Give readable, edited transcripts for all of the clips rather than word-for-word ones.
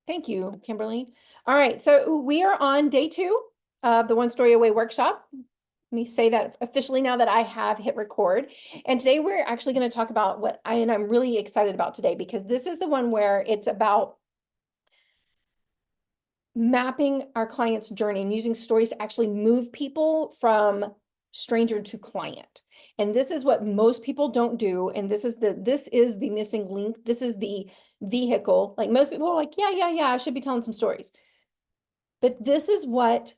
Thank you, Kimberly. All right, so we are on day 2 of the One Story Away workshop. Let me say that officially now that I have hit record. And today we're actually going to talk about I'm really excited about today, because this is the one where it's about mapping our client's journey and using stories to actually move people from stranger to client. And this is what most people don't do. And this is the missing link. This is the vehicle. Like, most people are like, yeah, I should be telling some stories. But this is what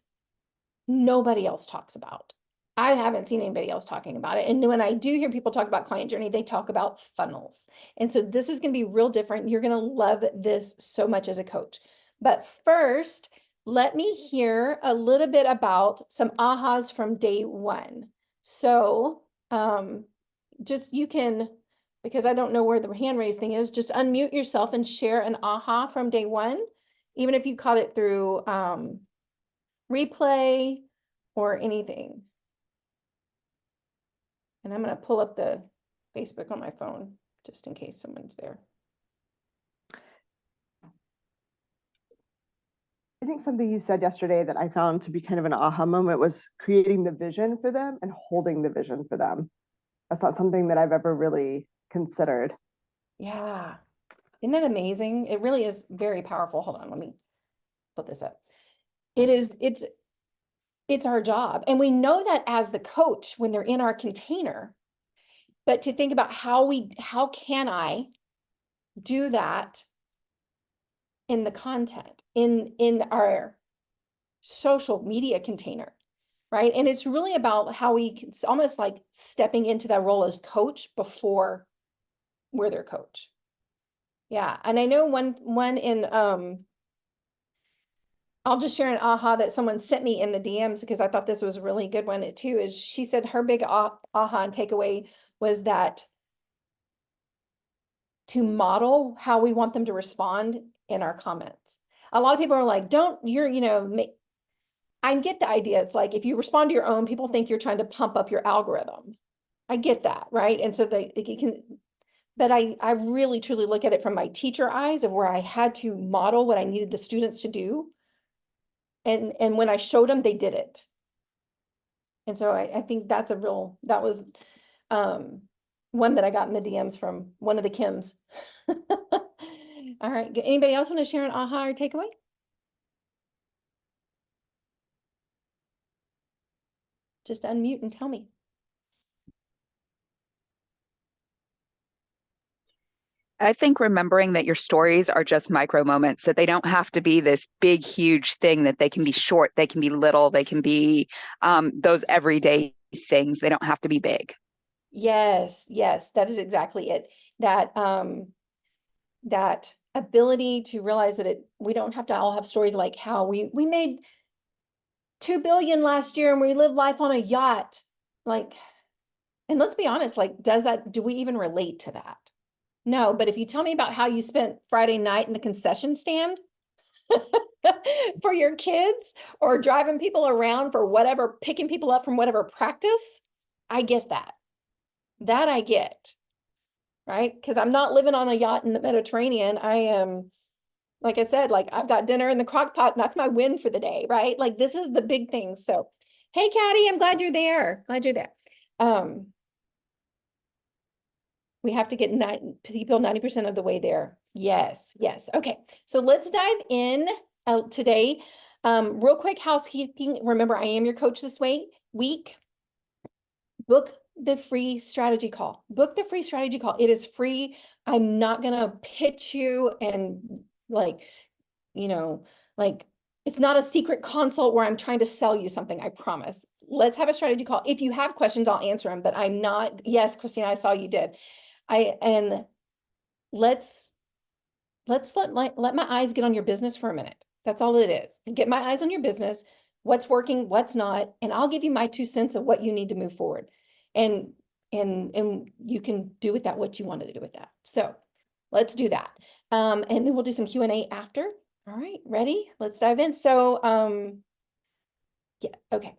nobody else talks about. I haven't seen anybody else talking about it. And when I do hear people talk about client journey, they talk about funnels. And so this is going to be real different. You're going to love this so much as a coach. But first, let me hear a little bit about some ahas from day 1. So just you can, because I don't know where the hand raise thing is, just unmute yourself and share an aha from day 1, even if you caught it through replay or anything. And I'm going to pull up the Facebook on my phone just in case someone's there. I think something you said yesterday that I found to be kind of an aha moment was creating the vision for them and holding the vision for them. That's not something that I've ever really considered. Yeah. Isn't that amazing? It really is very powerful. Hold on, let me put this up. It's our job. And we know that as the coach when they're in our container, but to think about how can I do that in the content, in our social media container, right? And it's really about how it's almost like stepping into that role as coach before we're their coach. Yeah. And I know one in, I'll just share an aha that someone sent me in the DMs, because I thought this was a really good one too, is she said her big aha and takeaway was that to model how we want them to respond in our comments. A lot of people are like, I get the idea. It's like, if you respond to your own, people think you're trying to pump up your algorithm. I get that, right? And so but I really truly look at it from my teacher eyes of where I had to model what I needed the students to do. And when I showed them, they did it. And so I think that was one that I got in the DMs from one of the Kims. All right. Anybody else want to share an aha or takeaway? Just unmute and tell me. I think remembering that your stories are just micro moments, that they don't have to be this big, huge thing, that they can be short, they can be little, they can be those everyday things. They don't have to be big. Yes, that is exactly it. That that ability to realize that we don't have to all have stories like how we made 2 billion last year and we lived life on a yacht. Like, and let's be honest, like, do we even relate to that? No, but if you tell me about how you spent Friday night in the concession stand for your kids, or driving people around for whatever, picking people up from whatever practice, I get that. That I get, right? Because I'm not living on a yacht in the Mediterranean. I am, like I said, like, I've got dinner in the crock pot, and that's my win for the day, right? Like, this is the big thing. So, hey, Caddy, I'm glad you're there. Glad you're there. We have to get people 90% of the way there. Yes. Okay. So let's dive in today. Real quick housekeeping. Remember, I am your coach this week. Book the free strategy call. Book the free strategy call. It is free. I'm not going to pitch you and it's not a secret consult where I'm trying to sell you something. I promise. Let's have a strategy call. If you have questions, I'll answer them, but I'm not. Yes, Christina, I saw you did. Let's let my eyes get on your business for a minute. That's all it is. Get my eyes on your business, what's working, what's not, and I'll give you my 2 cents of what you need to move forward. And you can do with that what you wanted to do with that. So let's do that. And then we'll do some Q&A after. All right, ready? Let's dive in. So yeah, okay.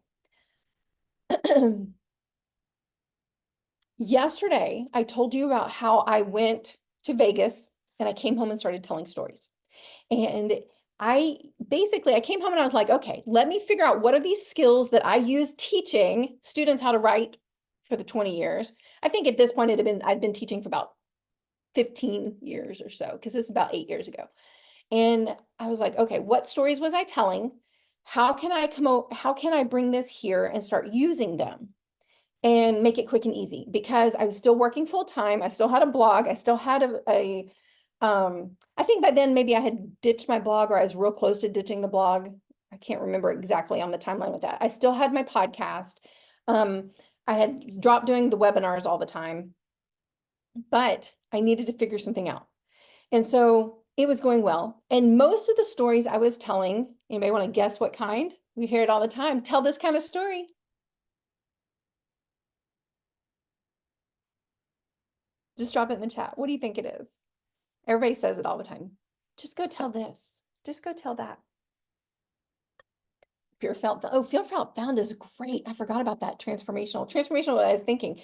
Yesterday, I told you about how I went to Vegas and I came home and started telling stories. And I came home and I was like, okay, let me figure out what are these skills that I use teaching students how to write for the 20 years. I think at this point I'd been teaching for about 15 years or so, because this is about 8 years ago. And I was like, okay, what stories was I telling? How can I bring this here and start using them and make it quick and easy? Because I was still working full time. I still had a blog. I still had I think by then maybe I had ditched my blog, or I was real close to ditching the blog. I can't remember exactly on the timeline with that. I still had my podcast. I had dropped doing the webinars all the time, but I needed to figure something out. And so it was going well. And most of the stories I was telling, anybody want to guess what kind? We hear it all the time. Tell this kind of story. Just drop it in the chat. What do you think it is? Everybody says it all the time. Just go tell this. Just go tell that. Fear felt found is great. I forgot about that. Transformational, what I was thinking.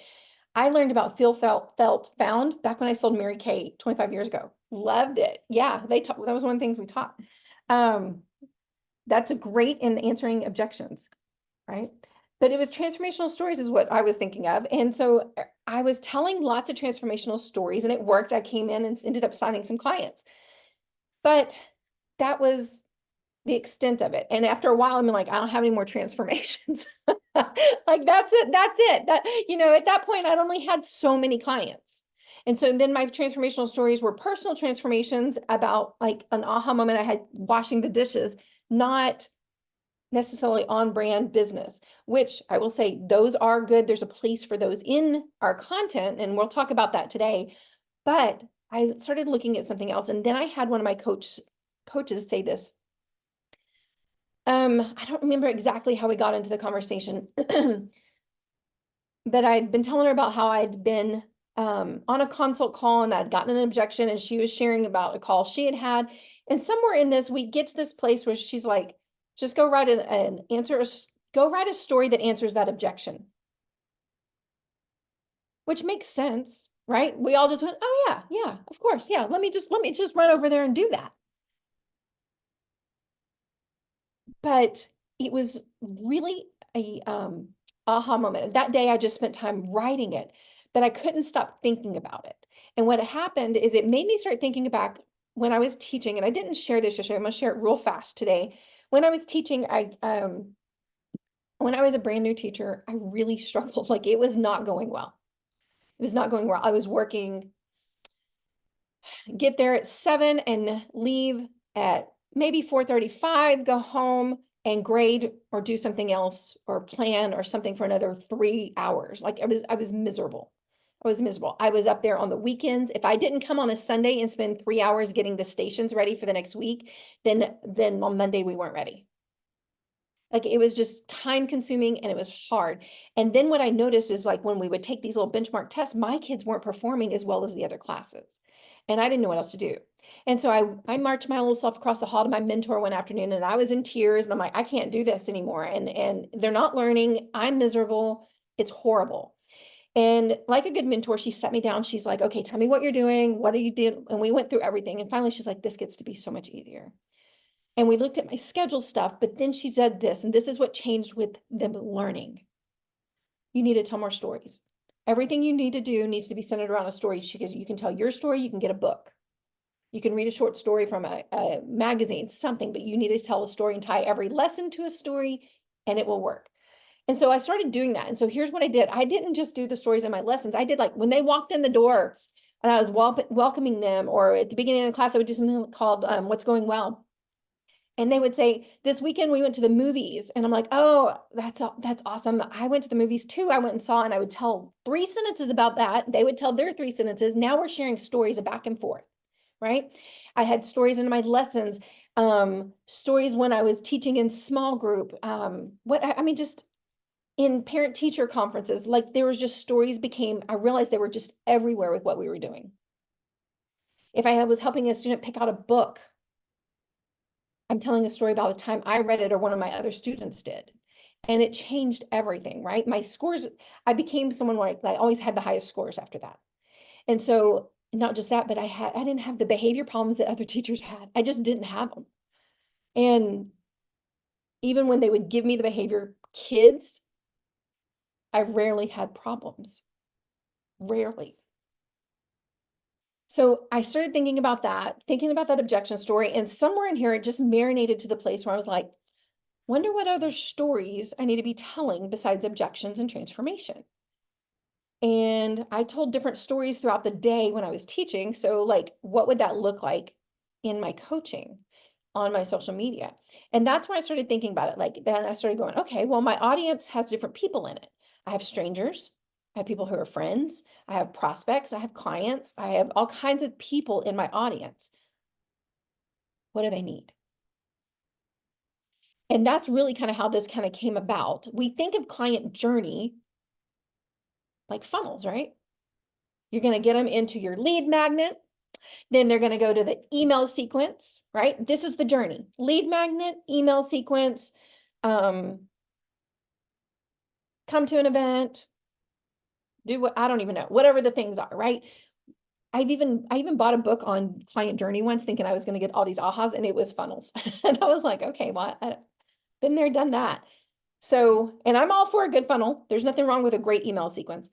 I learned about feel felt found back when I sold Mary Kay 25 years ago. Loved it. Yeah, that was one of the things we taught. That's a great in answering objections, right? But it was transformational stories is what I was thinking of. And so I was telling lots of transformational stories and it worked. I came in and ended up signing some clients. But that was the extent of it. And after a while, I'm like, I don't have any more transformations. Like, that's it. At that point, I'd only had so many clients. And so then my transformational stories were personal transformations about like an aha moment I had washing the dishes, not necessarily on brand business, which I will say those are good. There's a place for those in our content, and we'll talk about that today. But I started looking at something else. And then I had one of my coaches say this. I don't remember exactly how we got into the conversation, but I'd been telling her about how I'd been on a consult call and I'd gotten an objection, and she was sharing about a call she had had. And somewhere in this, we get to this place where she's like, just go write go write a story that answers that objection. Which makes sense, right? We all just went, oh yeah, of course. Yeah, let me just run over there and do that. But it was really a aha moment. That day I just spent time writing it, but I couldn't stop thinking about it. And what happened is it made me start thinking back when I was teaching, and I didn't share this yesterday. I'm going to share it real fast today. When I was teaching, when I was a brand new teacher, I really struggled. Like, it was not going well. It was not going well. I was working, get there at 7 and leave at maybe 4:35, go home and grade or do something else or plan or something for another 3 hours. Like, I was miserable. I was miserable. I was up there on the weekends. If I didn't come on a Sunday and spend 3 hours getting the stations ready for the next week, then on Monday we weren't ready. Like, it was just time consuming and it was hard. And then what I noticed is, like, when we would take these little benchmark tests, my kids weren't performing as well as the other classes. And I didn't know what else to do. And so I marched my little self across the hall to my mentor one afternoon, and I was in tears, and I'm like, I can't do this anymore. And they're not learning. I'm miserable. It's horrible. And like a good mentor, she sat me down. She's like, okay, tell me what you're doing. What do you do? And we went through everything. And finally, she's like, this gets to be so much easier. And we looked at my schedule stuff, but then she said this, and this is what changed with them learning. You need to tell more stories. Everything you need to do needs to be centered around a story. She goes, you can tell your story, you can get a book. You can read a short story from a magazine, something, but you need to tell a story and tie every lesson to a story, and it will work. And so I started doing that. And so here's what I did. I didn't just do the stories in my lessons. I did, like, when they walked in the door and I was welcoming them, or at the beginning of the class, I would do something called What's Going Well. And they would say, this weekend we went to the movies. And I'm like, oh, that's awesome. I went to the movies too. I went and saw, and I would tell 3 sentences about that. They would tell their 3 sentences. Now we're sharing stories back and forth, right? I had stories in my lessons, stories when I was teaching in small group, just in parent teacher conferences. Like, there was just stories I realized they were just everywhere with what we were doing. If I was helping a student pick out a book, I'm telling a story about a time I read it or one of my other students did. And it changed everything, right? My scores, I became someone like I always had the highest scores after that. And so not just that, but I didn't have the behavior problems that other teachers had. I just didn't have them. And even when they would give me the behavior kids, I rarely had problems. Rarely. So I started thinking about that objection story, and somewhere in here, it just marinated to the place where I was like, wonder what other stories I need to be telling besides objections and transformation. And I told different stories throughout the day when I was teaching. So like, what would that look like in my coaching on my social media? And that's when I started thinking about it. Like, then I started going, okay, well, my audience has different people in it. I have strangers, I have people who are friends, I have prospects, I have clients, I have all kinds of people in my audience. What do they need? And that's really kind of how this kind of came about. We think of client journey like funnels, right? You're going to get them into your lead magnet. Then they're going to go to the email sequence, right? This is the journey: lead magnet, email sequence, come to an event, do what, I don't even know, whatever the things are, right? I even bought a book on client journey once, thinking I was going to get all these ahas, and it was funnels. And I was like, okay, well, I've been there, done that. So, and I'm all for a good funnel. There's nothing wrong with a great email sequence.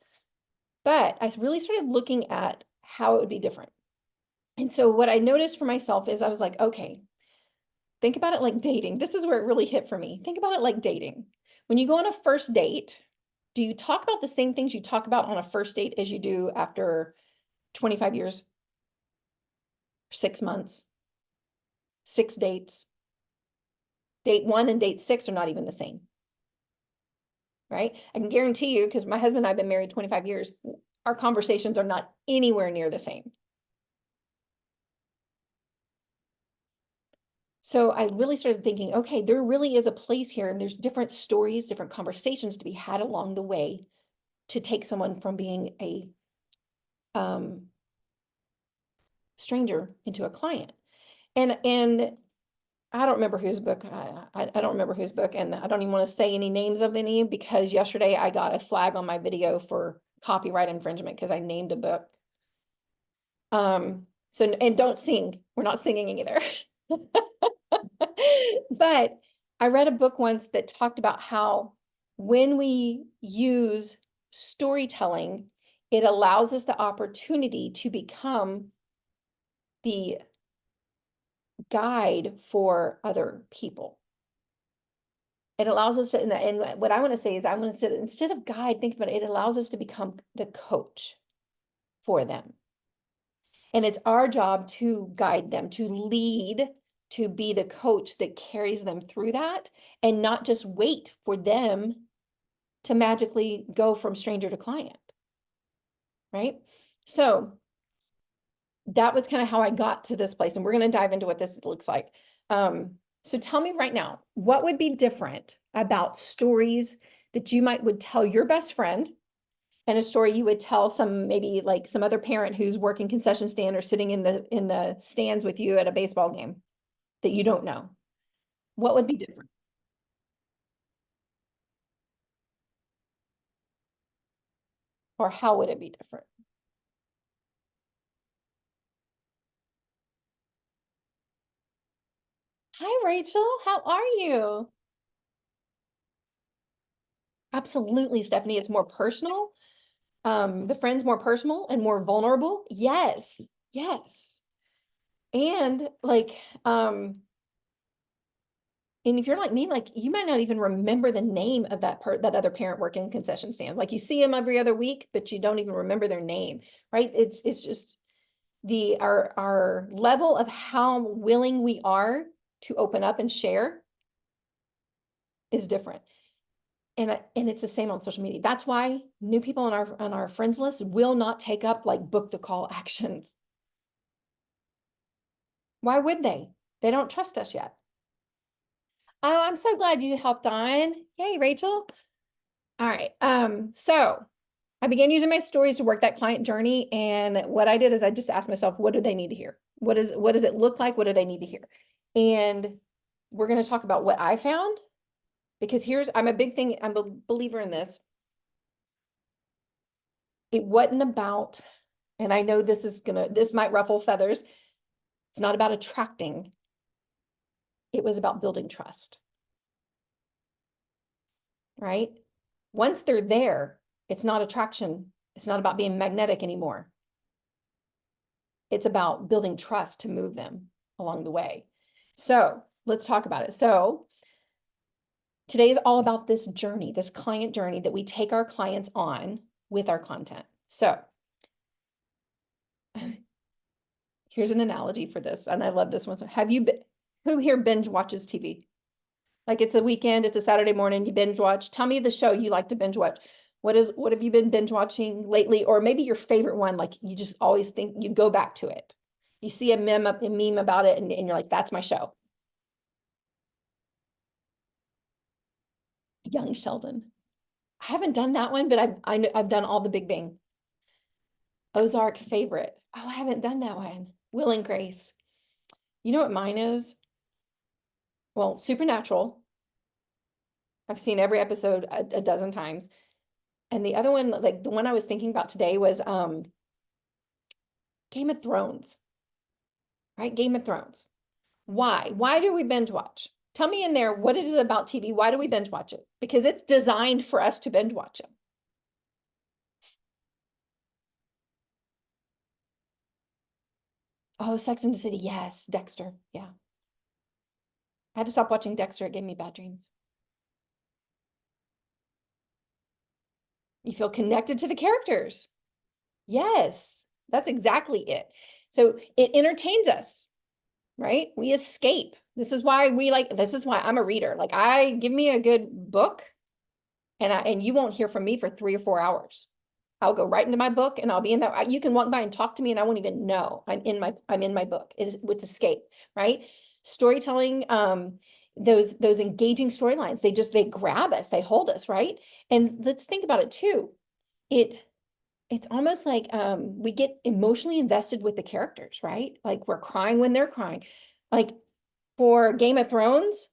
But I really started looking at how it would be different. And so what I noticed for myself is I was like, okay, think about it like dating. This is where it really hit for me. Think about it like dating. When you go on a first date, do you talk about the same things you talk about on a first date as you do after 25 years, 6 months, 6 dates? Date 1 and date 6 are not even the same, right? I can guarantee you, because my husband and I have been married 25 years, our conversations are not anywhere near the same. So I really started thinking, okay, there really is a place here, and there's different stories, different conversations to be had along the way to take someone from being a stranger into a client. And I don't remember whose book, I don't remember whose book, and I don't even want to say any names of any, because yesterday I got a flag on my video for copyright infringement because I named a book. So, and don't sing, we're not singing either. But I read a book once that talked about how when we use storytelling, it allows us the opportunity to become the guide for other people. It allows us to, and what I want to say is, I want to say, instead of guide, think about it, it allows us to become the coach for them. And it's our job to guide them, to lead, to be the coach that carries them through that, and not just wait for them to magically go from stranger to client, right? So that was kind of how I got to this place, and we're going to dive into what this looks like. So tell me right now, what would be different about stories that you would tell your best friend, and a story you would tell some, maybe like some other parent who's working concession stand or sitting in the stands with you at a baseball game that you don't know? What would be different? Or how would it be different? Hi, Rachel. How are you? Absolutely, Stephanie. It's more personal. The friend's more personal and more vulnerable. Yes. Yes. And like, and if you're like me, like, you might not even remember the name of that other parent working concession stand. Like, you see them every other week, but you don't even remember their name, right? It's just our level of how willing we are to open up and share is different. And it's the same on social media. That's why new people on our friends list will not take up like book the call actions. Why would they? They don't trust us yet. Oh, I'm so glad you helped on. Yay, Rachel. All right. So I began using my stories to work that client journey. And what I did is I just asked myself, what do they need to hear? What does it look like? What do they need to hear? And we're going to talk about what I found, because I'm a believer in this. It wasn't about And I know this might ruffle feathers. It's not about attracting. It was about building trust. Right? Once they're there, it's not attraction. It's not about being magnetic anymore. It's about building trust to move them along the way. So let's talk about it. So today is all about this journey, this client journey that we take our clients on with our content. So here's an analogy for this, and I love this one. So who here binge watches TV? Like it's a weekend, it's a Saturday morning, you binge watch. Tell me the show you like to binge watch. What have you been binge watching lately? Or maybe your favorite one, like you just always think you go back to it. You see a meme about it and you're like, that's my show. Young Sheldon. I haven't done that one, but I've done all the Big Bang. Ozark favorite. Oh, I haven't done that one. Will and Grace. You know what mine is? Well, Supernatural. I've seen every episode a dozen times. And the other one, like the one I was thinking about today was Game of Thrones, right? Game of Thrones. Why? Why do we binge watch? Tell me in there what it is about TV. Why do we binge watch it? Because it's designed for us to binge watch it. Oh, Sex and the City. Yes. Dexter. Yeah. I had to stop watching Dexter. It gave me bad dreams. You feel connected to the characters. Yes, that's exactly it. So it entertains us, right? We escape. This is why I'm a reader. Like give me a good book and you won't hear from me for 3 or 4 hours. I'll go right into my book and I'll be in that. You can walk by and talk to me and I won't even know I'm in my book. It's escape, right? Storytelling, those engaging storylines, they grab us, they hold us, right? And let's think about it too. It's almost like we get emotionally invested with the characters, right? Like we're crying when they're crying. Like for Game of Thrones,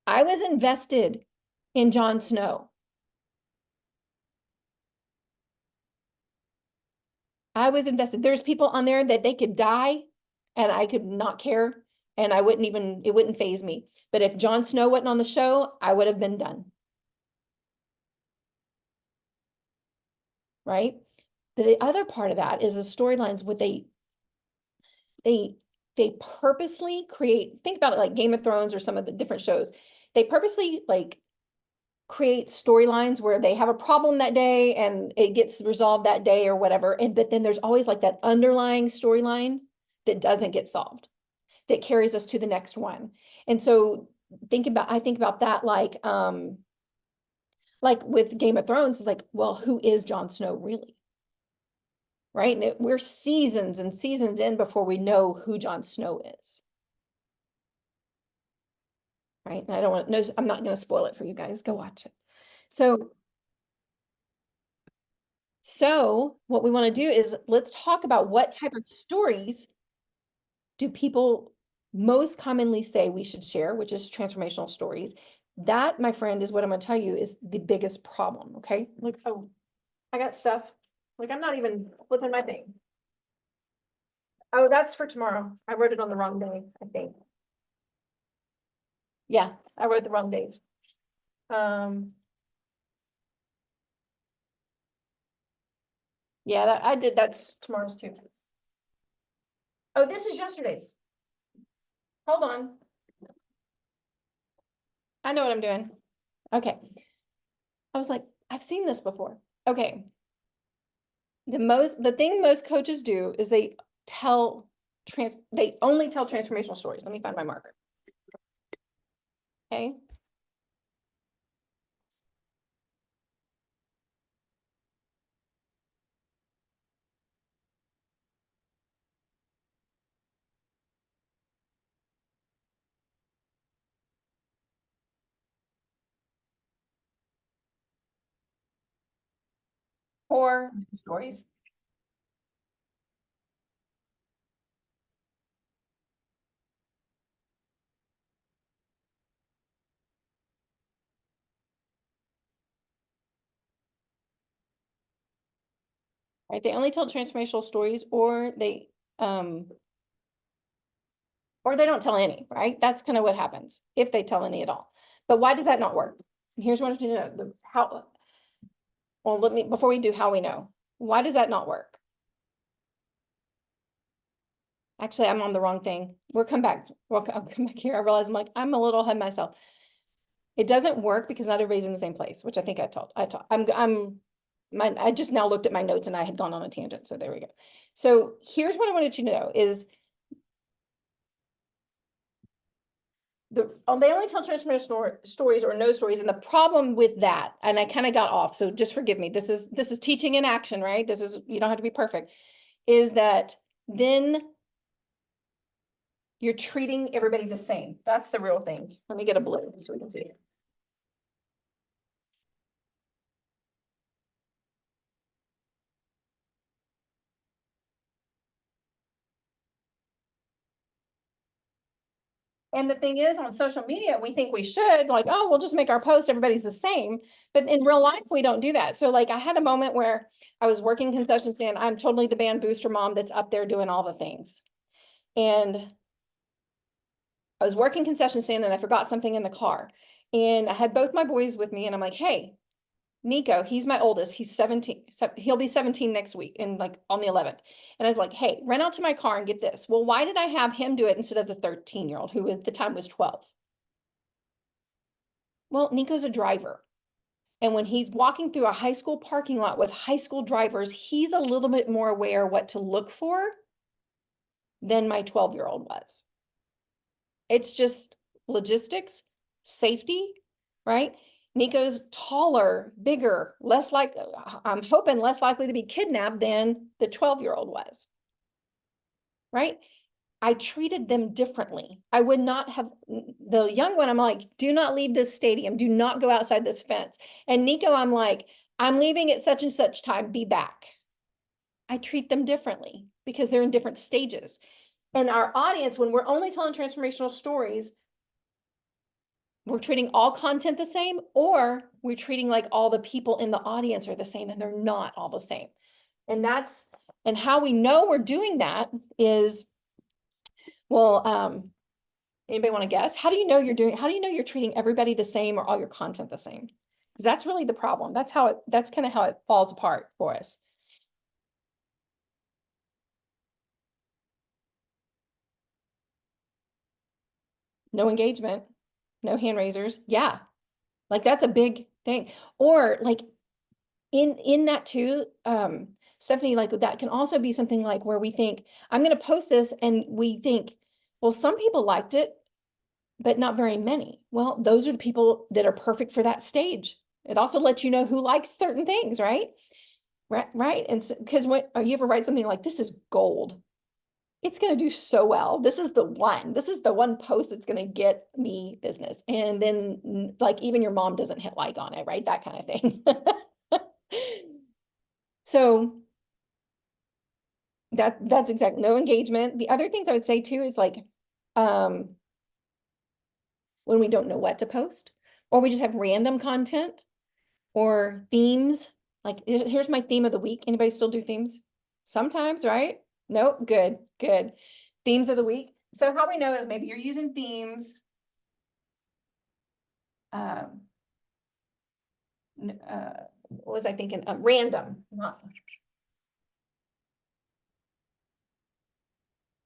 I was invested in Jon Snow. I was invested. There's people on there that they could die and I could not care and it wouldn't phase me. But if Jon Snow wasn't on the show, I would have been done. Right? The other part of that is the storylines what they they purposely create, think about it like Game of Thrones or some of the different shows. They purposely like create storylines where they have a problem that day and it gets resolved that day or whatever. But then there's always like that underlying storyline that doesn't get solved, that carries us to the next one. And so I think about that like with Game of Thrones, like, well, who is Jon Snow really? Right? And we're seasons and seasons in before we know who Jon Snow is. Right? And I don't want to know, I'm not going to spoil it for you guys. Go watch it. So what we want to do is let's talk about what type of stories do people most commonly say we should share, which is transformational stories. That, my friend, is what I'm going to tell you is the biggest problem. Okay. Look, oh, I got stuff. Like I'm not even flipping my thing. Oh, that's for tomorrow. I wrote it on the wrong day, I think. Yeah, I wrote the wrong days. Yeah, I did. That's tomorrow's too. Oh, this is yesterday's. Hold on. I know what I'm doing. Okay. I was like, I've seen this before. Okay. The thing most coaches do is they only tell transformational stories. Let me find my marker. Okay. Or stories. right? They only tell transformational stories, or they don't tell any, right? That's kind of what happens if they tell any at all. But why does that not work? And here's what I want you to know, well, before we do how we know, why does that not work? Actually, I'm on the wrong thing. I'll come back here. I realize I'm a little ahead myself. It doesn't work because not everybody's in the same place, which I think I just now looked at my notes and I had gone on a tangent. So there we go. So here's what I wanted you to know is they only tell transformational stories or no stories. And the problem with that, and I kind of got off, so just forgive me. This is teaching in action, right? You don't have to be perfect, is that then you're treating everybody the same. That's the real thing. Let me get a blue so we can see it. And the thing is, on social media, we think we should, like, oh, we'll just make our post, everybody's the same. But in real life, we don't do that. So like I had a moment where I was working concession stand. I'm totally the band booster mom that's up there doing all the things. And I was working concession stand and I forgot something in the car. And I had both my boys with me and I'm like, hey, Nico, he's my oldest. He's 17. So he'll be 17 next week and like on the 11th. And I was like, hey, run out to my car and get this. Well, why did I have him do it instead of the 13-year-old who at the time was 12? Well, Nico's a driver. And when he's walking through a high school parking lot with high school drivers, he's a little bit more aware what to look for than my 12-year-old was. It's just logistics, safety, right? Nico's taller, bigger, I'm hoping less likely to be kidnapped than the 12-year-old was, right? I treated them differently. I would not have, the young one, I'm like, do not leave this stadium. Do not go outside this fence. And Nico, I'm like, I'm leaving at such and such time, be back. I treat them differently because they're in different stages. And our audience, when we're only telling transformational stories, we're treating all content the same, or we're treating like all the people in the audience are the same, and they're not all the same. And how we know we're doing that is, well, anybody want to guess? How do you know you're treating everybody the same or all your content the same? Because that's really the problem. That's kind of how it falls apart for us. No engagement, no hand raisers. Yeah. Like that's a big thing. Or like in that too, Stephanie, like that can also be something like where we think, I'm going to post this and we think, well, some people liked it, but not very many. Well, those are the people that are perfect for that stage. It also lets you know who likes certain things, right? Right. And so, because when you ever write something like, this is gold, it's going to do so well. This is the one post that's going to get me business. And then like even your mom doesn't hit like on it, right? That kind of thing. So that's exactly no engagement. The other things I would say too is like, when we don't know what to post, or we just have random content or themes, like here's my theme of the week. Anybody still do themes? Sometimes, right? Nope. Good. Themes of the week. So how we know is maybe you're using themes. What was I thinking? Random,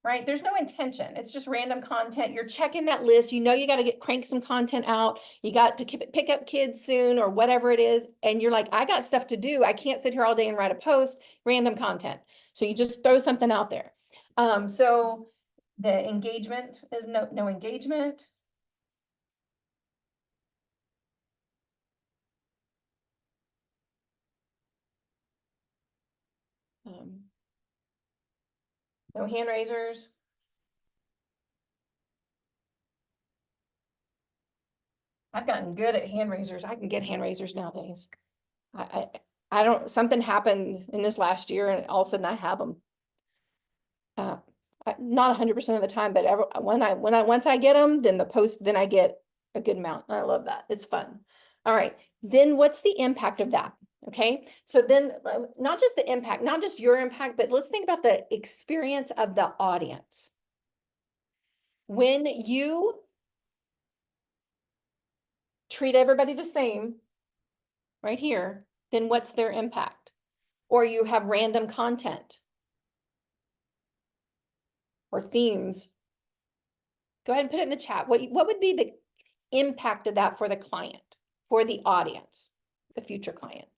right? There's no intention. It's just random content. You're checking that list. You know, you got to crank some content out. You got to pick up kids soon or whatever it is. And you're like, I got stuff to do. I can't sit here all day and write a post, random content. So you just throw something out there. So the engagement is no engagement. No hand raisers. I've gotten good at hand raisers. I can get hand raisers nowadays. I don't, something happened in this last year and all of a sudden I have them. Not 100% of the time, but once I get them, then I get a good amount. I love that. It's fun. All right. Then what's the impact of that? Okay, so then not just the impact, not just your impact, but let's think about the experience of the audience. When you treat everybody the same right here, then what's their impact? Or you have random content or themes. Go ahead and put it in the chat. What would be the impact of that for the client, for the audience, the future clients?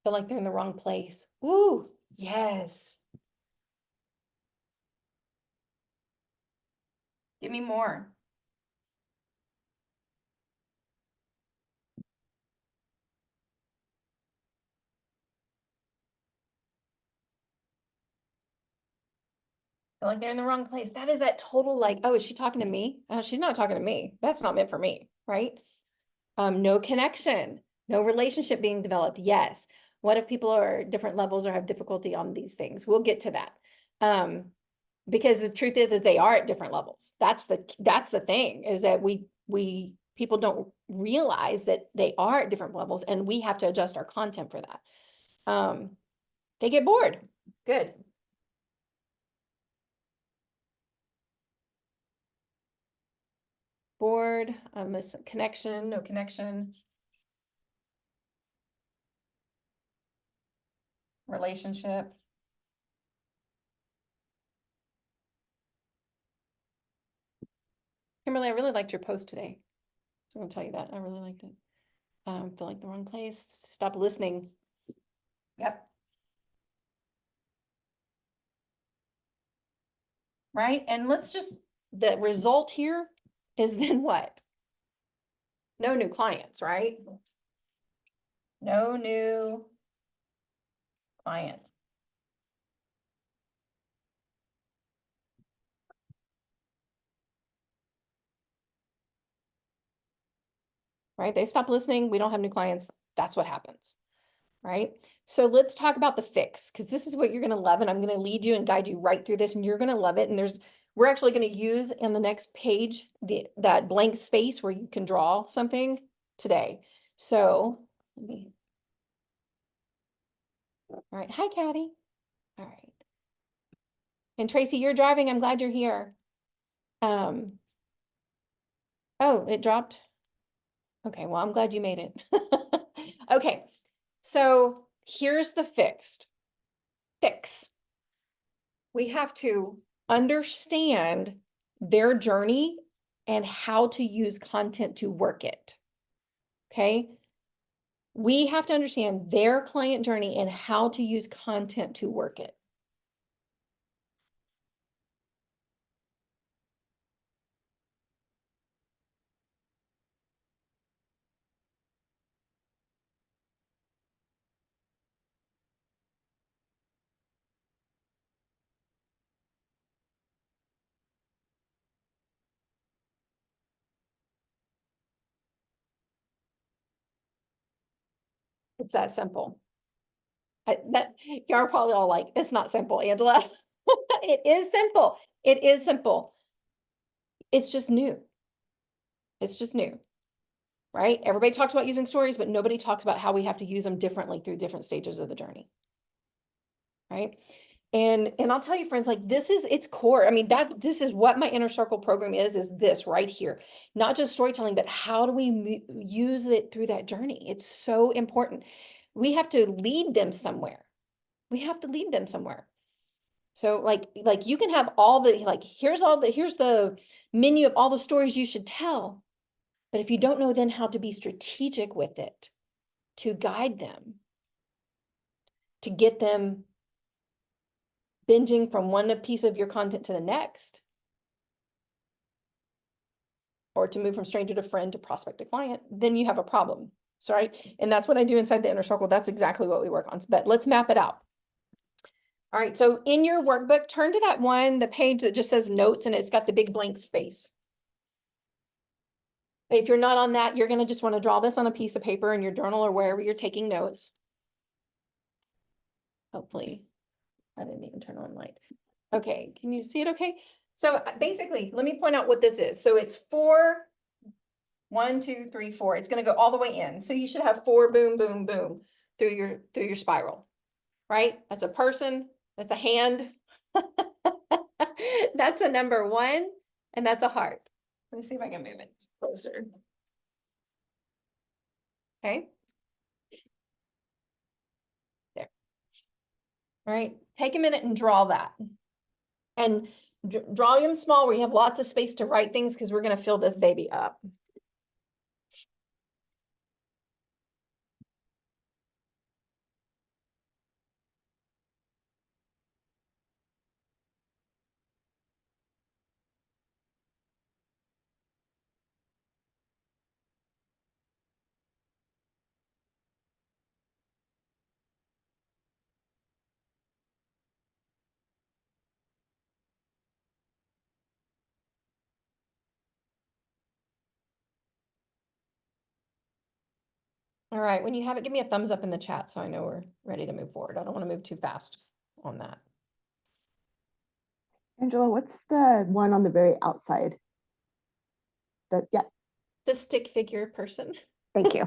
Feel like they're in the wrong place. Ooh, yes. Give me more. Feel like they're in the wrong place. That is that total like, oh, is she talking to me? She's not talking to me. That's not meant for me, right? No connection, no relationship being developed. Yes. What if people are at different levels or have difficulty on these things? We'll get to that. Because the truth is they are at different levels. That's the thing, is that people don't realize that they are at different levels, and we have to adjust our content for that. They get bored. Good. Bored, connection, no connection. Relationship. Kimberly, I really liked your post today. So I'm gonna tell you that. I really liked it. Feel like the wrong place. Stop listening. Yep. Right? And the result here is then what? No new clients, right? No new clients. Right? They stop listening. We don't have new clients. That's what happens. Right? So let's talk about the fix, because this is what you're going to love. And I'm going to lead you and guide you right through this, and you're going to love it. And we're actually going to use in the next page, that blank space where you can draw something today. So all right. Hi, Caddy. All right. And Tracy, you're driving. I'm glad you're here. Oh, it dropped. Okay, well, I'm glad you made it. Okay, so here's the fix. We have to understand their journey and how to use content to work it. Okay, we have to understand their client journey and how to use content to work it. It's that simple. You're probably all like, it's not simple, Angela. It is simple. It is simple. It's just new. It's just new, right? Everybody talks about using stories, but nobody talks about how we have to use them differently through different stages of the journey, right? And I'll tell you, friends, like this is its core. I mean, this is what my inner circle program is this right here. Not just storytelling, but how do we use it through that journey? It's so important. We have to lead them somewhere. We have to lead them somewhere. So like you can have all the, like, here's the menu of all the stories you should tell. But if you don't know then how to be strategic with it, to guide them, to get them binging from one piece of your content to the next, or to move from stranger to friend to prospect to client, then you have a problem. So, right. And that's what I do inside the inner circle. That's exactly what we work on. But let's map it out. All right. So in your workbook, turn to the page that just says notes, and it's got the big blank space. If you're not on that, you're gonna just wanna draw this on a piece of paper in your journal or wherever you're taking notes. Hopefully, I didn't even turn on light. Okay, can you see it okay? So basically, let me point out what this is. So it's 4, 1, 2, 3, 4. It's gonna go all the way in. So you should have 4 boom, boom, boom through your spiral, right? That's a person, that's a hand. That's a number 1, and that's a heart. Let me see if I can move it closer. Okay. There. All right, take a minute and draw that. And draw them small where you have lots of space to write things because we're gonna fill this baby up. All right, when you have it, give me a thumbs up in the chat so I know we're ready to move forward. I don't want to move too fast on that. Angela, what's the one on the very outside? Yeah, The stick figure person. thank you.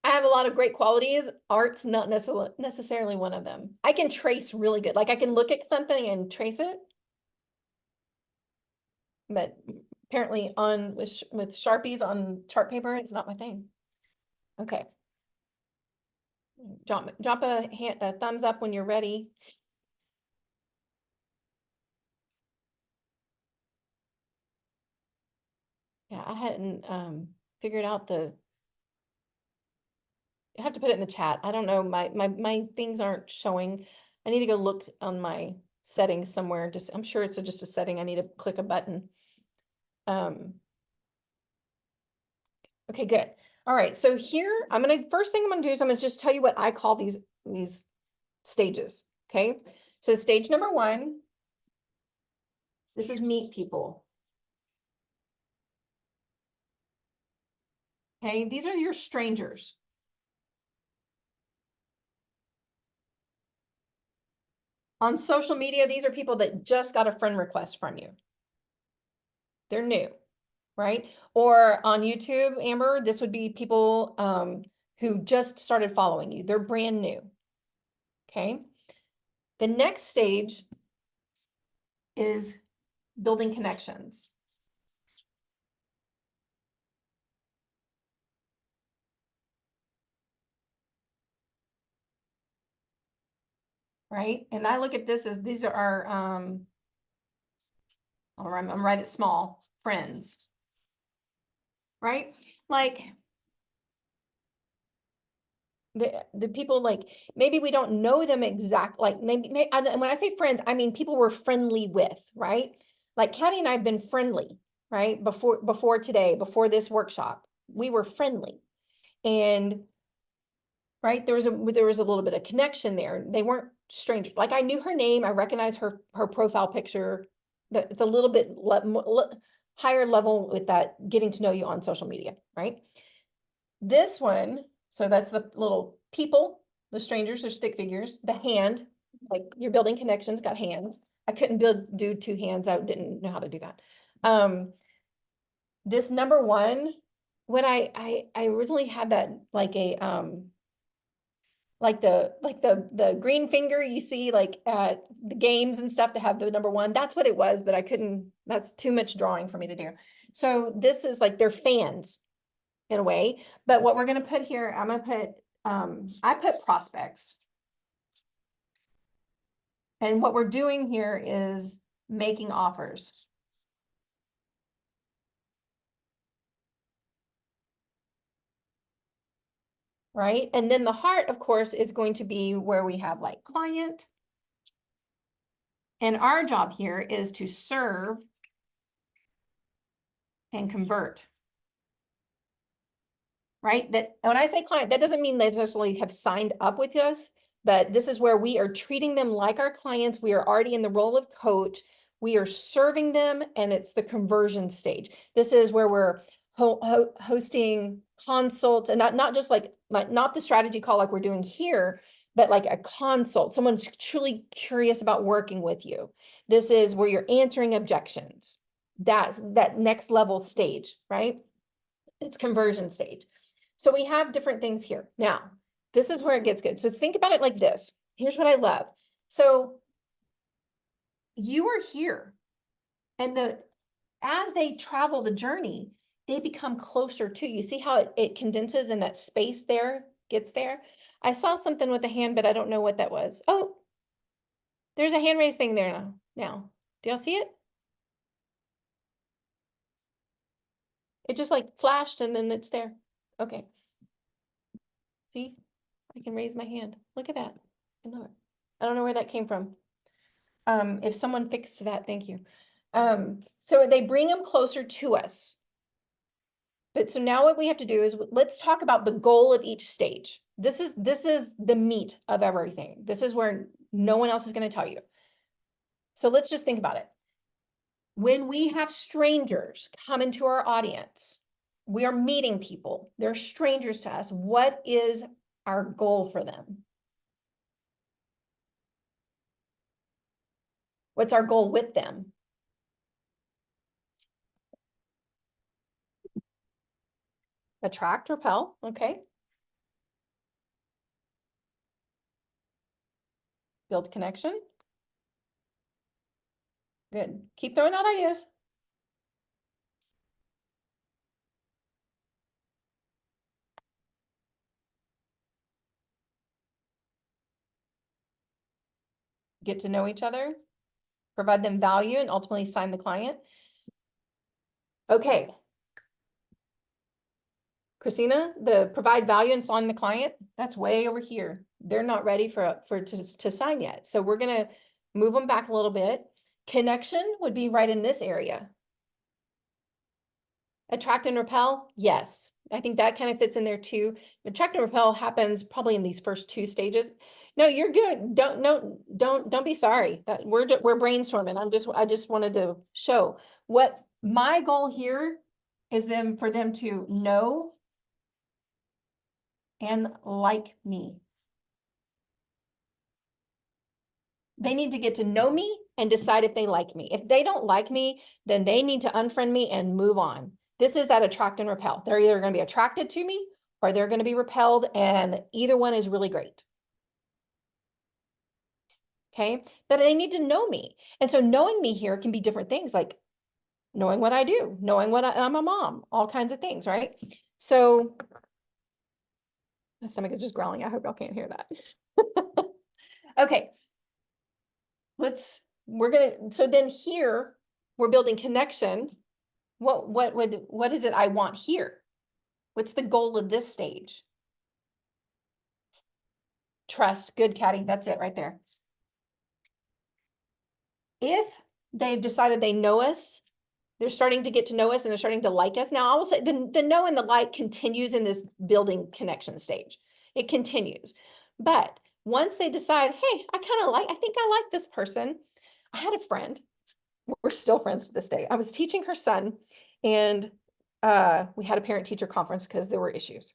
I have a lot of great qualities. Art's not necessarily one of them. I can trace really good. Like I can look at something and trace it. But apparently with Sharpies on chart paper, it's not my thing. Okay. Drop a thumbs up when you're ready. Yeah, I hadn't figured out I have to put it in the chat. I don't know, my things aren't showing. I need to go look on my settings somewhere. I'm sure it's just a setting. I need to click a button. Okay, good. All right, so here first thing I'm gonna do is I'm gonna just tell you what I call these stages. Okay, so stage number 1, this is meet people. Okay, these are your strangers. On social media, these are people that just got a friend request from you. They're new, right? Or on YouTube, Amber, this would be people who just started following you. They're brand new. Okay. The next stage is building connections. Right? And I look at this as these are our I'm right at small friends. Right? Like the people, like maybe we don't know them exactly, like maybe when I say friends, I mean people we're friendly with, right? Like Caddy and I have been friendly, right? Before today, before this workshop, we were friendly. And right, there was a little bit of connection there. They weren't strangers. Like I knew her name, I recognized her profile picture. But it's a little bit higher level with that getting to know you on social media, right? This one, so that's the little people, the strangers or stick figures, the hand, like you're building connections, got hands. I couldn't do 2 hands. I didn't know how to do that. This number 1, when I originally had that like a like the green finger you see like at the games and stuff that have the number 1, that's what it was, but I couldn't, that's too much drawing for me to do. So this is like they're fans in a way, but what we're going to put here, I'm going to put, I put prospects. And what we're doing here is making offers. Right? And then the heart, of course, is going to be where we have like client. And our job here is to serve and convert. Right? That when I say client, that doesn't mean they necessarily have signed up with us, but this is where we are treating them like our clients. We are already in the role of coach. We are serving them, and it's the conversion stage. This is where we're hosting consults, and not just like not the strategy call like we're doing here, but like a consult, someone's truly curious about working with you. This is where you're answering objections. That's that next level stage, right? It's conversion stage. So we have different things here. Now, this is where it gets good. So think about it like this. Here's what I love. So you are here, and as they travel the journey, they become closer to you. See how it condenses and that space there gets there? I saw something with a hand, but I don't know what that was. Oh, there's a hand raised thing there now. Do y'all see it? It just like flashed and then it's there. Okay. See, I can raise my hand. Look at that. I love it. I don't know where that came from. If someone fixed that, thank you. So they bring them closer to us. But so now what we have to do is let's talk about the goal of each stage. This is the meat of everything. This is where no one else is going to tell you. So let's just think about it. When we have strangers come into our audience, we are meeting people. They're strangers to us. What is our goal for them? What's our goal with them? Attract, repel, okay. Build connection. Good. Keep throwing out ideas. Get to know each other, provide them value, and ultimately sign the client. Okay. Christina, the provide value and sign the client, that's way over here. They're not ready to sign yet. So we're going to move them back a little bit. Connection would be right in this area. Attract and repel, yes. I think that kind of fits in there too. Attract and repel happens probably in these first two stages. No, you're good. Don't be sorry. That we're brainstorming. I just wanted to show what my goal here is for them to know and like me. They need to get to know me and decide if they like me. If they don't like me, then they need to unfriend me and move on. This is that attract and repel. They're either going to be attracted to me or they're going to be repelled, and either one is really great. Okay, but they need to know me. And so knowing me here can be different things, like knowing what I do, knowing I'm a mom, all kinds of things, right? So my stomach is just growling. I hope y'all can't hear that. Okay. So then here we're building connection. What is it I want here? What's the goal of this stage? Trust. Good, Caddy. That's it right there. If they've decided they know us, they're starting to get to know us and they're starting to like us. Now I will say the know and the like continues in this building connection stage. It continues. But once they decide, hey, I think I like this person. I had a friend, we're still friends to this day. I was teaching her son, and we had a parent teacher conference because there were issues.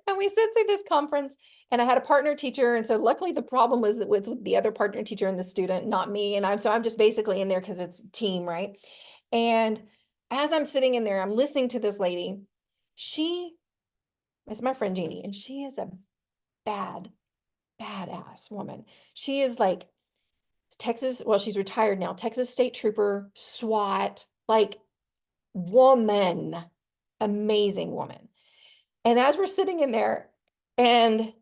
And we sit through this conference, and I had a partner teacher. And so luckily the problem was with the other partner teacher and the student, not me. And I'm just basically in there because it's team, right? And as I'm sitting in there, I'm listening to this lady. She is my friend Jeannie, and she is a badass woman. She is like Texas, well, she's retired now, Texas State Trooper, SWAT, like woman, amazing woman. And as we're sitting in there and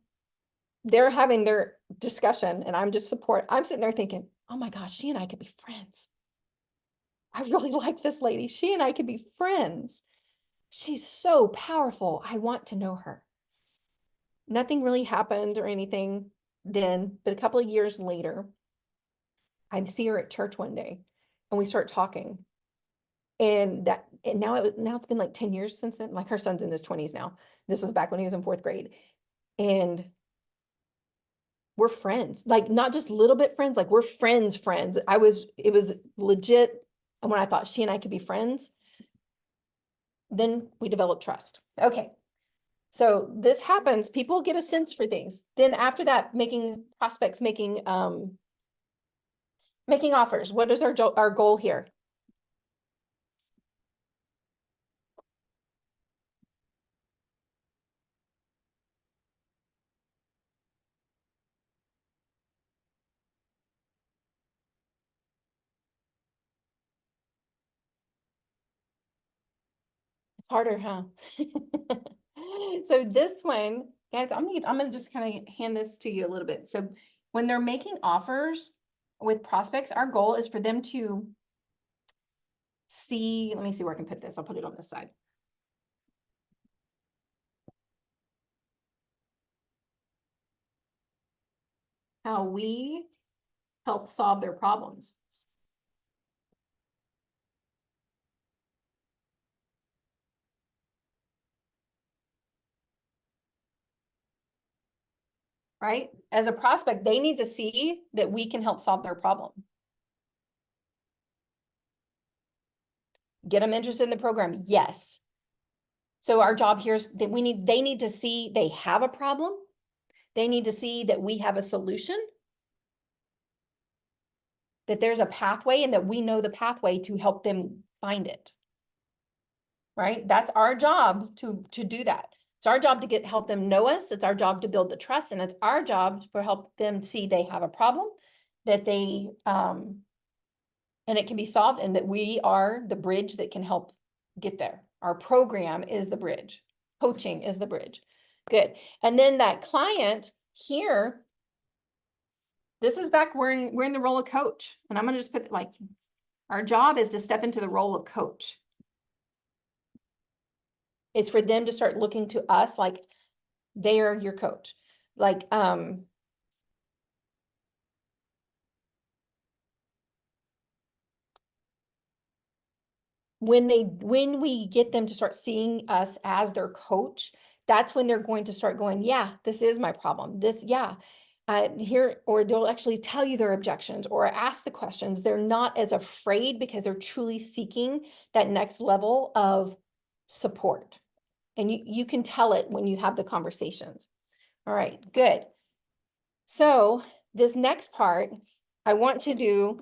they're having their discussion and I'm sitting there thinking, oh my gosh, she and I could be friends. I really like this lady. She and I could be friends. She's so powerful. I want to know her. Nothing really happened or anything then, but a couple of years later, I see her at church one day and we start talking. And now it's been like 10 years since then. Like her son's in his 20s now. This was back when he was in 4th grade. And we're friends, like not just little bit friends, like we're friends. It was legit. And when I thought she and I could be friends, then we develop trust. Okay. So this happens, people get a sense for things. Then after that, making prospects, making offers. What is our goal here? It's harder, huh? So this one, guys, I'm gonna just kind of hand this to you a little bit. So when they're making offers with prospects, our goal is for them to see, let me see where I can put this. I'll put it on this side. How we help solve their problems. Right? As a prospect, they need to see that we can help solve their problem. Get them interested in the program. Yes. So our job here is that they need to see they have a problem. They need to see that we have a solution, that there's a pathway and that we know the pathway to help them find it. Right? That's our job to do that. It's our job to help them know us. It's our job to build the trust, and it's our job to help them see they have a problem, that they and it can be solved, and that we are the bridge that can help get there. Our program is the bridge. Coaching is the bridge. Good. And then that client here, this is back, we're in the role of coach. And I'm going to just put like, our job is to step into the role of coach. It's for them to start looking to us like they are your coach. Like, when we get them to start seeing us as their coach, that's when they're going to start going, yeah, this is my problem. Here, or they'll actually tell you their objections or ask the questions. They're not as afraid because they're truly seeking that next level of support. And you can tell it when you have the conversations. All right, good. So this next part, I'm going to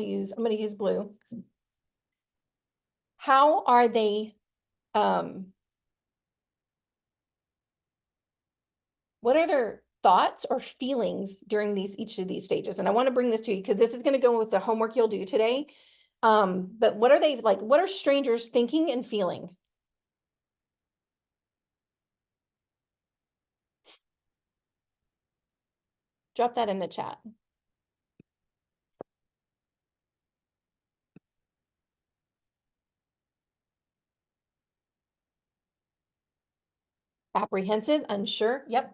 use blue. How are they, what are their thoughts or feelings during each of these stages? And I want to bring this to you because this is going to go with the homework you'll do today. But what are they like? What are strangers thinking and feeling? Drop that in the chat. Apprehensive, unsure. Yep.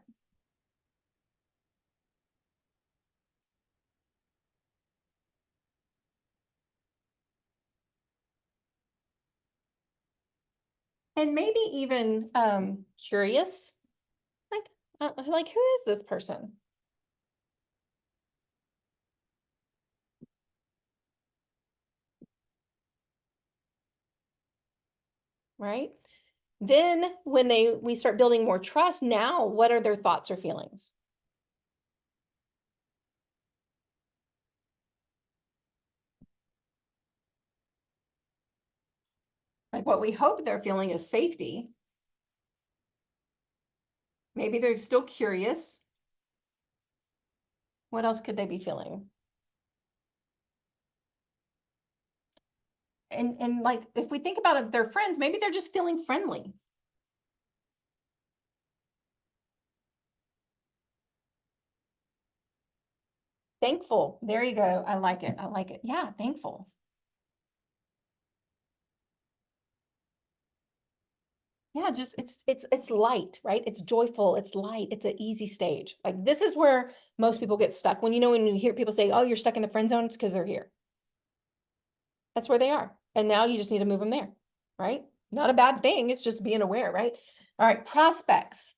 And maybe even curious. Like who is this person? Right? Then when we start building more trust, now what are their thoughts or feelings? Like what we hope they're feeling is safety. Maybe they're still curious. What else could they be feeling? And like, if we think about it, they're friends, maybe they're just feeling friendly. Thankful. There you go. I like it. I like it. Yeah, thankful. Yeah, just it's light, right? It's joyful, it's light, it's an easy stage. Like this is where most people get stuck. When you hear people say, "Oh, you're stuck in the friend zone," it's because they're here. That's where they are. And now you just need to move them there, right? Not a bad thing. It's just being aware, right? All right, prospects.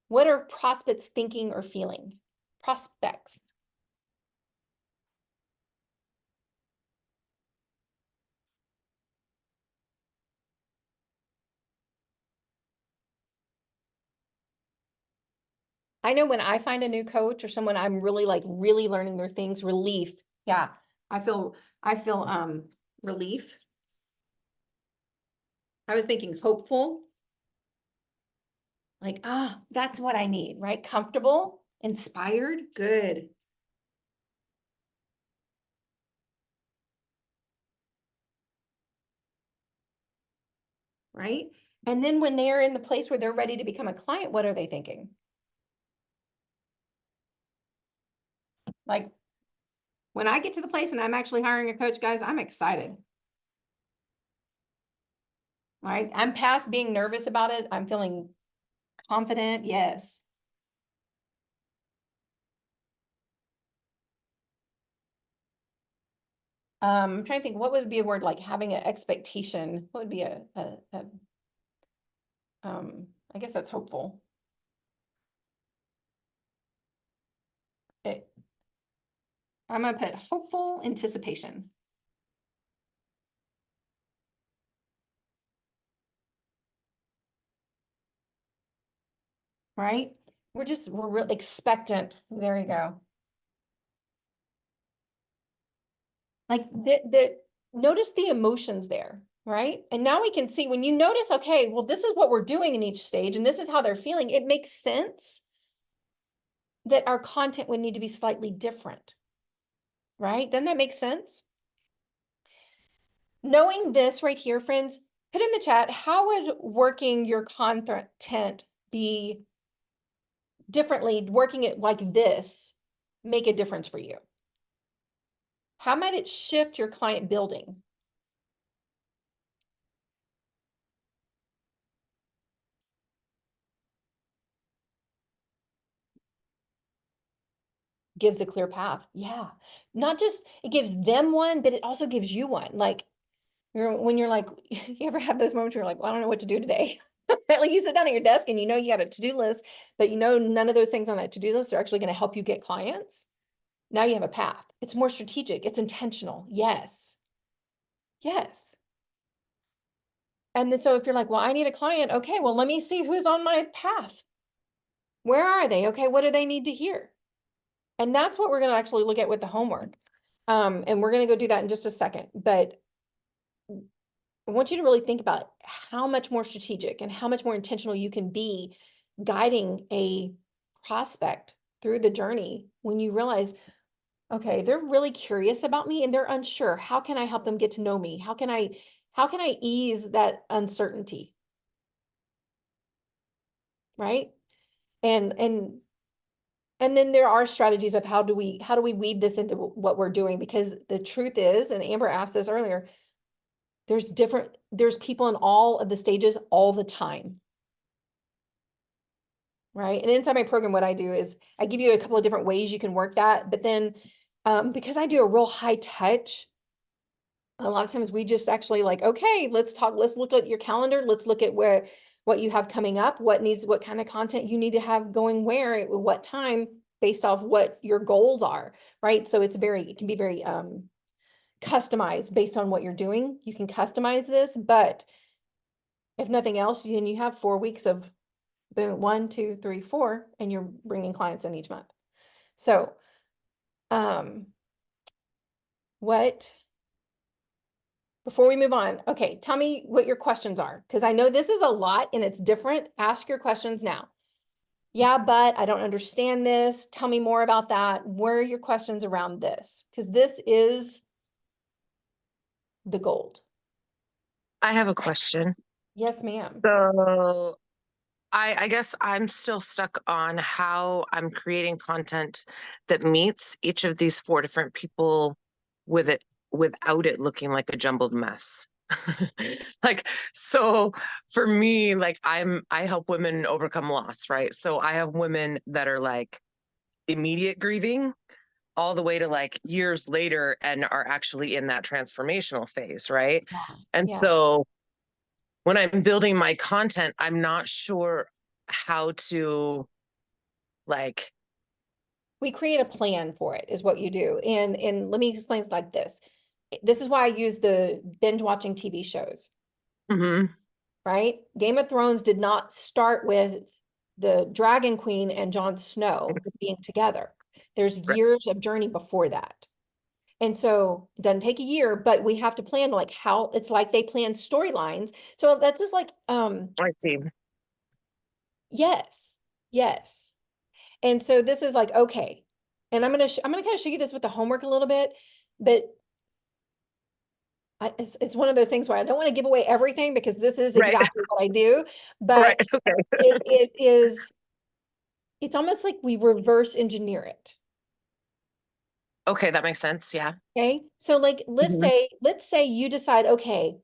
What are prospects thinking or feeling? prospects. I know when I find a new coach or someone I'm really like really learning their things, relief. Yeah, I feel relief. I was thinking hopeful. Like, ah, that's what I need, right? Comfortable, inspired, good. Right? And then when they're in the place where they're ready to become a client, what are they thinking? Like, when I get to the place and I'm actually hiring a coach, guys, I'm excited. Right? I'm past being nervous about it. I'm feeling confident. Yes. I'm trying to think, what would be a word like having an expectation? What would be I guess that's hopeful. I'm gonna put hopeful anticipation. Right? We're real expectant. There you go. Like notice the emotions there, right? And now we can see when you notice, okay, well, this is what we're doing in each stage, and this is how they're feeling. It makes sense that our content would need to be slightly different, right? Doesn't that make sense? Knowing this right here, friends, put in the chat, how would working your content be differently, working it like this, make a difference for you? How might it shift your client building? Gives a clear path. Yeah. Not just it gives them one, but it also gives you one. Like when you're like, you ever have those moments where you're like, well, I don't know what to do today. Like you sit down at your desk and you know you got a to-do list, but you know none of those things on that to-do list are actually going to help you get clients. Now you have a path. It's more strategic. It's intentional. Yes. Yes. And then so if you're like, well, I need a client, okay, well, let me see who's on my path. Where are they? Okay, what do they need to hear? And that's what we're going to actually look at with the homework. And we're going to go do that in just a second. But I want you to really think about how much more strategic and how much more intentional you can be guiding a prospect through the journey when you realize, okay, they're really curious about me and they're unsure. How can I help them get to know me? How can I ease that uncertainty? Right? And then there are strategies of how do we weave this into what we're doing? Because the truth is, and Amber asked this earlier, there's people in all of the stages all the time. Right. And inside my program, what I do is I give you a couple of different ways you can work that. But then because I do a real high touch, a lot of times we just actually like, okay, let's look at your calendar. Let's look at what you have coming up, what kind of content you need to have going where, at what time, based off what your goals are. Right. So it can be very customized based on what you're doing. You can customize this, but if nothing else, then you have 4 weeks of boom, 1, 2, 3, 4, and you're bringing clients in each month. So, before we move on, okay, tell me what your questions are, because I know this is a lot and it's different. Ask your questions now. Yeah, but I don't understand this. Tell me more about that. Where are your questions around this? Because this is the gold. I have a question. Yes, ma'am. So I guess I'm still stuck on how I'm creating content that meets each of these 4 different people without it looking like a jumbled mess. Like, so for me, like I help women overcome loss, right? So I have women that are like immediate grieving all the way to like years later and are actually in that transformational phase, right? And Yeah. so when I'm building my content, I'm not sure how to like We create a plan for it is what you do. And let me explain it like this. This is why I use the binge watching TV shows, Mm-hmm. right? Game of Thrones did not start with the Dragon Queen and Jon Snow being together. There's Right. years of journey before that. And so it doesn't take a year, but we have to plan like how it's like they plan storylines. So that's just like, I see. yes, yes. And so this is like, okay. And I'm gonna kind of show you this with the homework a little bit, but it's one of those things where I don't want to give away everything because this is Right. exactly what I do, Right. but Okay. it's almost like we reverse engineer it. Okay, that makes sense. Yeah. Okay. So like, Mhm. let's say you decide, okay,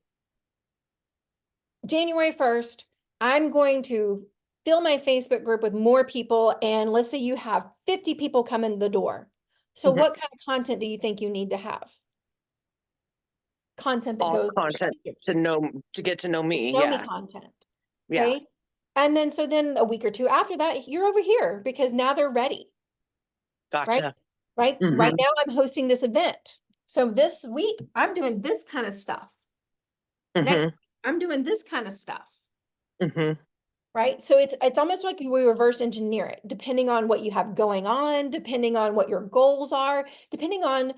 January 1st, I'm going to fill my Facebook group with more people. And let's say you have 50 people come in the door. So Mhm. what kind of content do you think you need to have? Content that All goes with content strangers. to get to know me. Show me Yeah. content. Yeah. Okay. And then, so then a week or two after that, you're over here because now they're ready, right? Gotcha. Right Mhm. now I'm hosting this event. So this week I'm doing this kind of stuff. Next Mhm. week, I'm doing this kind of stuff. Mhm. Right. So it's almost like we reverse engineer it, depending on what you have going on, depending on what your goals are, depending on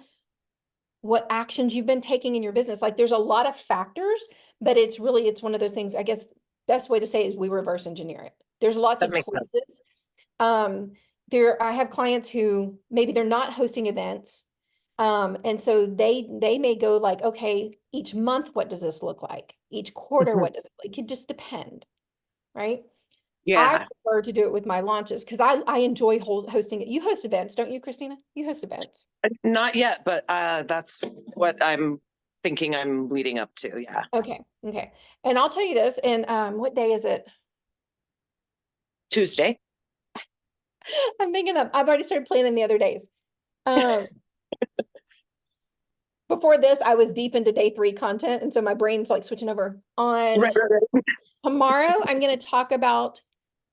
what actions you've been taking in your business. Like there's a lot of factors, but it's one of those things, I guess best way to say is we reverse engineer it. There's lots That of makes sense. choices. I have clients who maybe they're not hosting events. And so they may go like, okay, each month, what does this look like? Each quarter, Mhm. what does it could just depend, right? I Yeah. prefer to do it with my launches because I enjoy hosting it. You host events, don't you, Christina? You host events. Not yet, but that's what I'm thinking I'm leading up to. Yeah. Okay, okay. And I'll tell you this, and what day is it? Tuesday. I've already started planning the other days. Um, before this, I was deep into day 3 content, and so my brain's like switching over. On Right. tomorrow, I'm going to talk about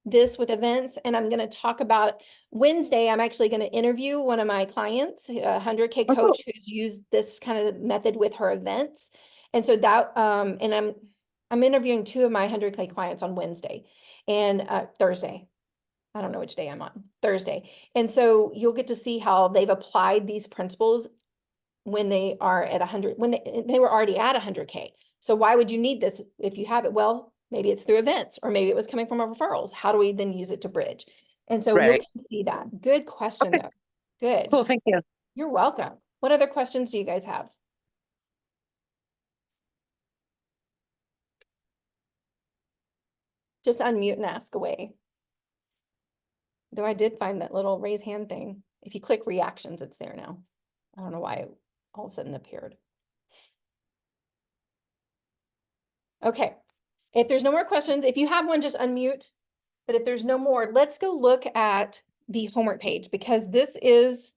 this with events, and I'm going to talk about Wednesday. I'm actually going to interview one of my clients, a 100K Oh, cool. coach who's used this kind of method with her events. And so that, and I'm interviewing 2 of my 100K clients on Wednesday and Thursday. I don't know which day I'm on, Thursday. And so you'll get to see how they've applied these principles when they are at 100, when they were already at 100K. So why would you need this if you have it? Well, maybe it's through events, or maybe it was coming from our referrals. How do we then use it to bridge? And so you'll Right. see that. Good question Okay. though. Good. Cool. Thank you. You're welcome. What other questions do you guys have? Just unmute and ask away. Though I did find that little raise hand thing. If you click reactions, it's there now. I don't know why it all of a sudden appeared. Okay. If there's no more questions, if you have one, just unmute. But if there's no more, let's go look at the homework page because this is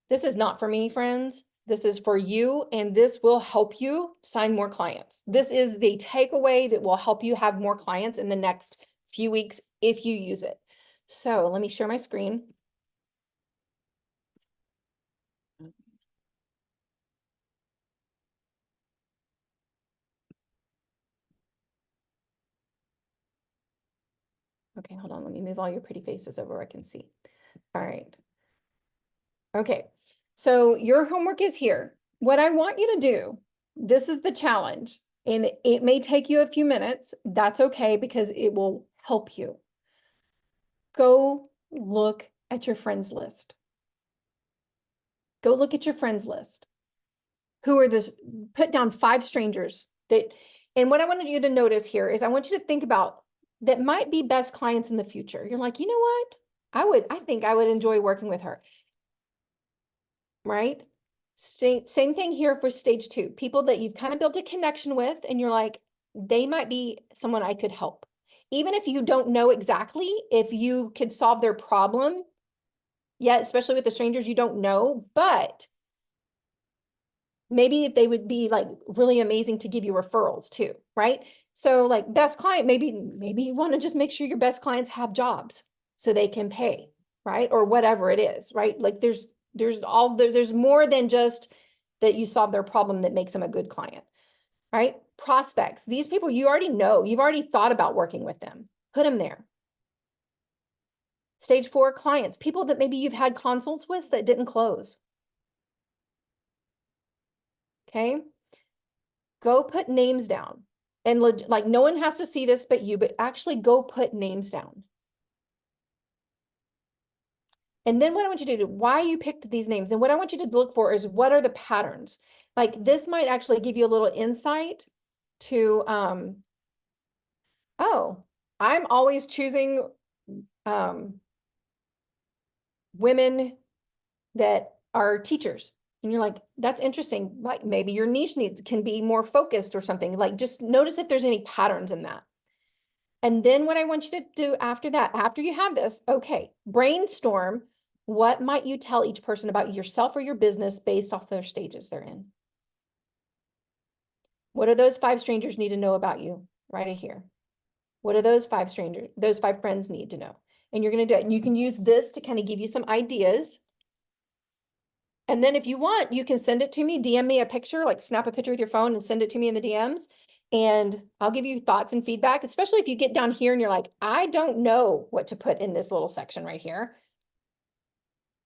not for me, friends. This is for you, and this will help you sign more clients. This is the takeaway that will help you have more clients in the next few weeks if you use it. So let me share my screen. Okay, hold on. Let me move all your pretty faces over where I can see. All right. Okay, so your homework is here. What I want you to do, this is the challenge, and it may take you a few minutes. That's okay because it will help you. Go look at your friends list. Go look at your friends list. Who are this? Put down 5 strangers that, and what I wanted you to notice here is I want you to think about that might be best clients in the future. You're like, you know what? I think I would enjoy working with her. Right? Same thing here for stage 2. People that you've kind of built a connection with, and you're like, they might be someone I could help. Even if you don't know exactly if you could solve their problem yet, especially with the strangers you don't know, but maybe they would be like really amazing to give you referrals too, right? So like best client, maybe you want to just make sure your best clients have jobs so they can pay, right? Or whatever it is, right? Like there's there's more than just that you solve their problem that makes them a good client, right? Prospects, these people you already know, you've already thought about working with them, put them there. Stage 4 clients, people that maybe you've had consults with that didn't close. Okay. Go put names down and like no one has to see this but you, but actually go put names down. And then what I want you to do, why you picked these names, and what I want you to look for is what are the patterns? Like this might actually give you a little insight to, oh, I'm always choosing women that are teachers. And you're like, that's interesting. Like maybe your niche needs can be more focused or something. Like just notice if there's any patterns in that. And then what I want you to do after that, after you have this, okay, brainstorm. What might you tell each person about yourself or your business based off their stages they're in? What do those 5 strangers need to know about you right in here? What do those 5 friends need to know? And you're going to do it. And you can use this to kind of give you some ideas. And then if you want, you can send it to me, DM me a picture, like snap a picture with your phone and send it to me in the DMs. And I'll give you thoughts and feedback, especially if you get down here and you're like, I don't know what to put in this little section right here.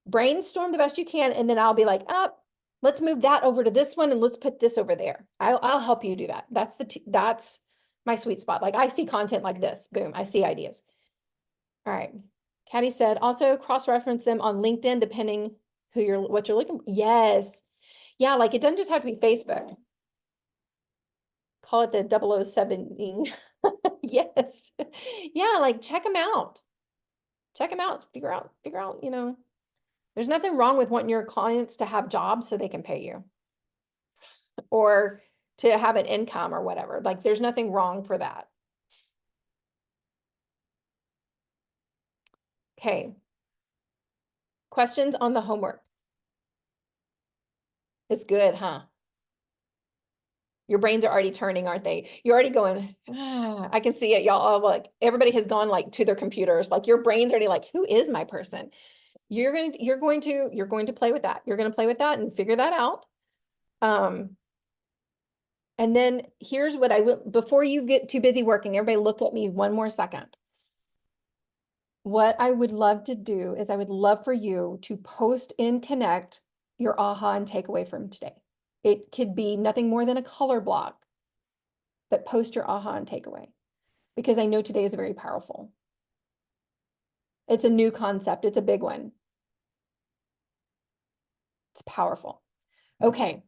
Brainstorm the best you can. And then I'll be like, let's move that over to this one and let's put this over there. I'll help you do that. That's my sweet spot. Like I see content like this, boom, I see ideas. All right. Caddy said, also cross-reference them on LinkedIn, depending what you're looking for. Yes. Yeah, like it doesn't just have to be Facebook. Call it the 007. Yes. Yeah, like check them out. Check them out. Figure out, there's nothing wrong with wanting your clients to have jobs so they can pay you. Or to have an income or whatever. Like there's nothing wrong for that. Okay. Questions on the homework? It's good, huh? Your brains are already turning, aren't they? You're already going, I can see it, y'all. Like everybody has gone like to their computers. Like your brain's already like, who is my person? You're going to play with that. You're going to play with that and figure that out. And then here's what I will, before you get too busy working, everybody look at me one more second. What I would love to do is I would love for you to post in Connect your aha and takeaway from today. It could be nothing more than a color block, but post your aha and takeaway because I know today is very powerful. It's a new concept. It's a big one. It's powerful. Okay.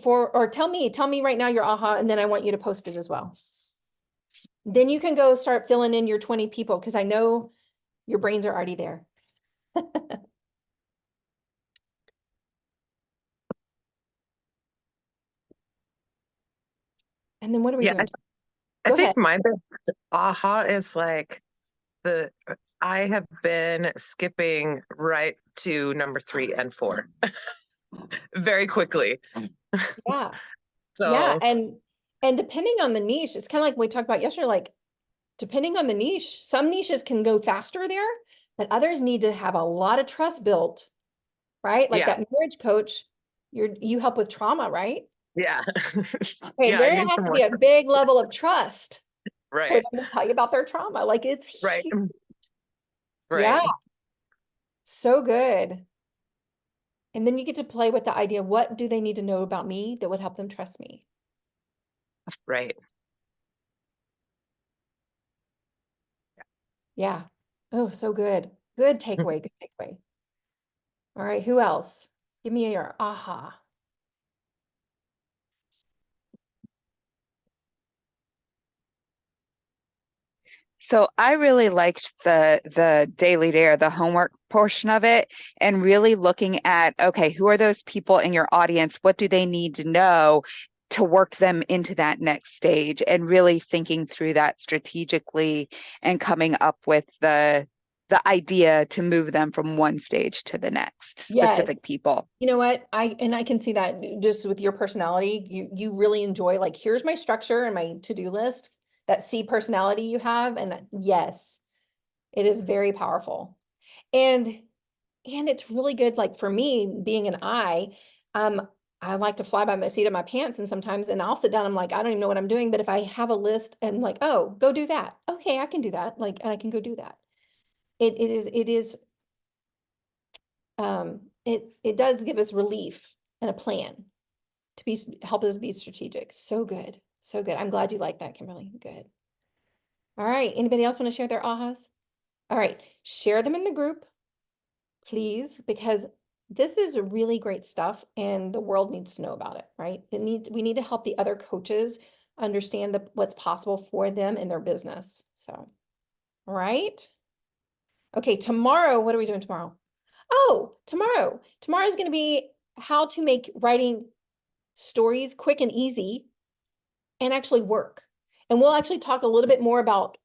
Tell me right now your aha, and then I want you to post it as well. Then you can go start filling in your 20 people because I know your brains are already there. And then what are we doing? I think my big aha is like I have been skipping right to number 3 and 4 very quickly. Yeah. So yeah. And depending on the niche, it's kind of like we talked about yesterday, like depending on the niche, some niches can go faster there, but others need to have a lot of trust built, right? Like that marriage coach, you help with trauma, right? Yeah. Okay, there has to be a big level of trust for right. them to tell you about their trauma. Like it's Right. huge. Right. Yeah. So good. And then you get to play with the idea, what do they need to know about me that would help them trust me? Right. Yeah. Oh, so good. Good takeaway. Good takeaway. All right. Who else? Give me your aha. So I really liked the daily dare, the homework portion of it, and really looking at, okay, who are those people in your audience? What do they need to know to work them into that next stage? And really thinking through that strategically and coming up with the idea to move them from one stage to the next, specific Yes. people. You know what? I can see that just with your personality, you really enjoy like, here's my structure and my to-do list, that C personality you have. And yes, it is very powerful. And it's really good, like for me, being an I like to fly by the seat of my pants and sometimes, and I'll sit down, I'm like, I don't even know what I'm doing. But if I have a list and like, oh, go do that. Okay, I can do that. Like, and I can go do that. It does give us relief and a plan to help us be strategic. So good. So good. I'm glad you like that, Kimberly. Good. All right. Anybody else want to share their ahas? All right. Share them in the group, please, because this is really great stuff and the world needs to know about it, right? We need to help the other coaches understand what's possible for them in their business. So, all right. Okay, tomorrow, what are we doing tomorrow? Oh, tomorrow's going to be how to make writing stories quick and easy and actually work. And we'll actually talk a little bit more about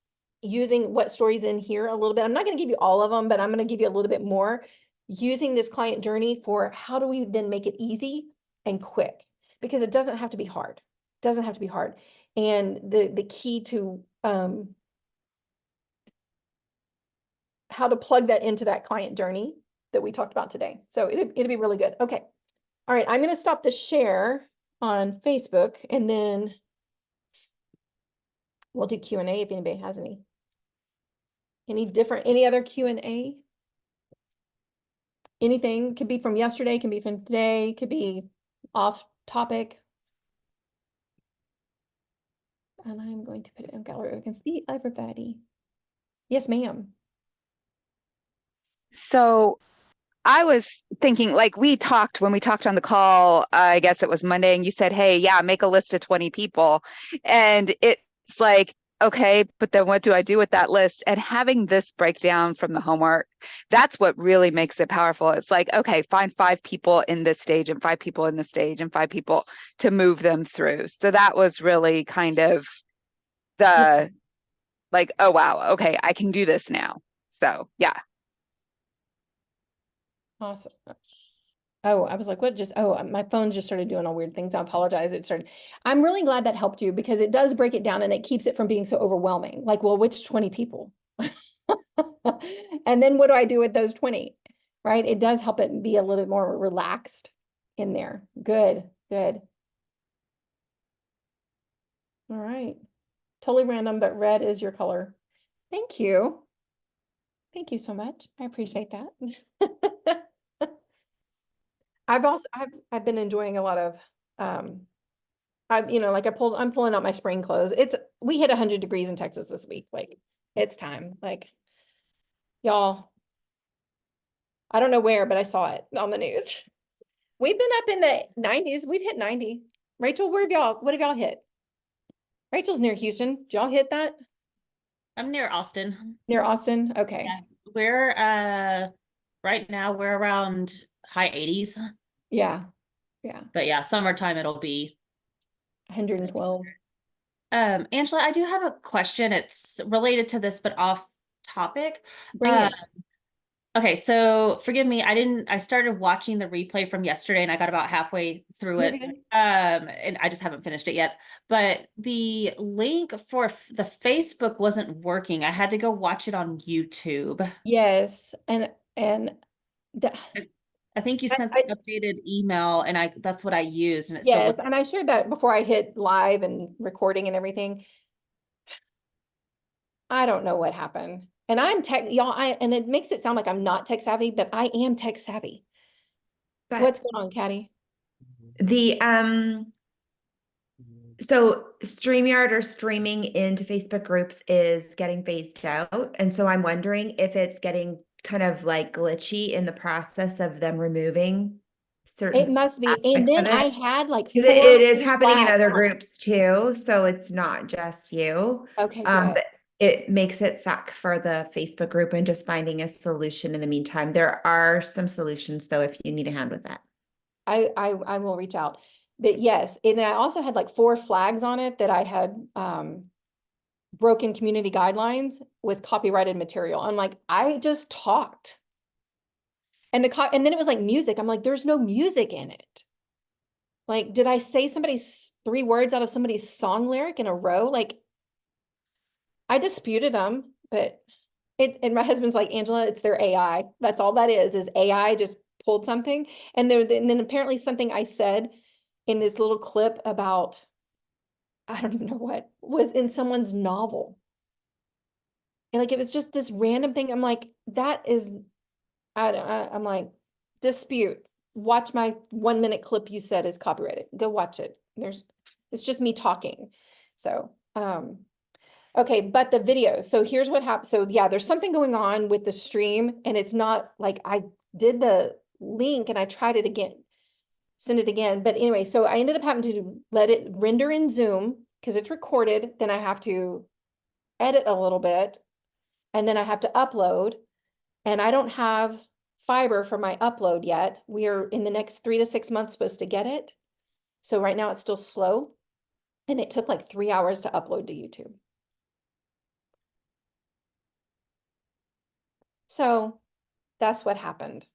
using what stories in here a little bit. I'm not going to give you all of them, but I'm going to give you a little bit more using this client journey for how do we then make it easy and quick, because it doesn't have to be hard. It doesn't have to be hard. And the key to how to plug that into that client journey that we talked about today. So it'll be really good. Okay. All right. I'm going to stop the share on Facebook and then we'll do Q&A if anybody has any. Any other Q&A? Anything could be from yesterday, can be from today, could be off topic. And I'm going to put it in gallery. We can see everybody. Yes, ma'am. So I was thinking, like we talked when we talked on the call, I guess it was Monday, and you said, hey, yeah, make a list of 20 people. And it's like, okay, but then what do I do with that list? And having this breakdown from the homework, that's what really makes it powerful. It's like, okay, find 5 people in this stage and 5 people in this stage and 5 people to move them through. So that was really kind of the like, oh, wow, okay, I can do this now. So yeah. Awesome. Oh, I was like, what just, oh, my phone just started doing all weird things. I apologize. I'm really glad that helped you because it does break it down and it keeps it from being so overwhelming. Like, well, which 20 people? And then what do I do with those 20? Right? It does help it be a little bit more relaxed in there. Good, good. All right. Totally random, but red is your color. Thank you. Thank you so much. I appreciate that. I've been enjoying a lot of I'm pulling out my spring clothes. We hit 100 degrees in Texas this week. Like it's time. Like y'all, I don't know where, but I saw it on the news. We've been up in the 90s. We've hit 90. Rachel, what have y'all hit? Rachel's near Houston. Did y'all hit that? I'm near Austin. Near Austin? Okay. Yeah. We're right now we're around high 80s. Yeah. Yeah. But yeah, summertime it'll be 112. Angela, I do have a question. It's related to this, but off topic. Bring it. Okay, so forgive me, I started watching the replay from yesterday and I got about halfway through You're it. good. And I just haven't finished it yet. But the link for the Facebook wasn't working. I had to go watch it on YouTube. Yes. And the, I think you I- sent the updated email and that's what I used and it still yes, wasn't. and I shared that before I hit live and recording and everything. I don't know what happened. And I'm and it makes it sound like I'm not tech savvy, but I am tech savvy. But What's going on, Caddy? the so StreamYard or streaming into Facebook groups is getting phased out. And so I'm wondering if it's getting kind of like glitchy in the process of them removing It certain must be. And aspects then of I it. had like Because 4 it is happening in flags other on it. groups too. So it's not just you. Okay, good. But it makes it suck for the Facebook group and just finding a solution in the meantime. There are some solutions though, if you need a hand with that. I will reach out. But yes, and I also had like 4 flags on it that I had broken community guidelines with copyrighted material. I'm like, I just talked. And and then it was like music. I'm like, there's no music in it. Like, did I say somebody's 3 words out of somebody's song lyric in a row? Like, I disputed them, but And my husband's like, Angela, it's their AI. That's all that is AI just pulled something. And then apparently something I said in this little clip about, I don't even know what, was in someone's novel. And like, it was just this random thing. I'm like, that is, I'm like, dispute. Watch my 1-minute clip you said is copyrighted. Go watch it. It's just me talking. So, okay, but the videos. So here's what happened. So yeah, there's something going on with the stream, and it's not like I did the link and I tried it again, send it again. But anyway, so I ended up having to let it render in Zoom because it's recorded. Then I have to edit a little bit, and then I have to upload. And I don't have fiber for my upload yet. We are in the next 3 to 6 months supposed to get it. So right now it's still slow. And it took like 3 hours to upload to YouTube. So that's what happened.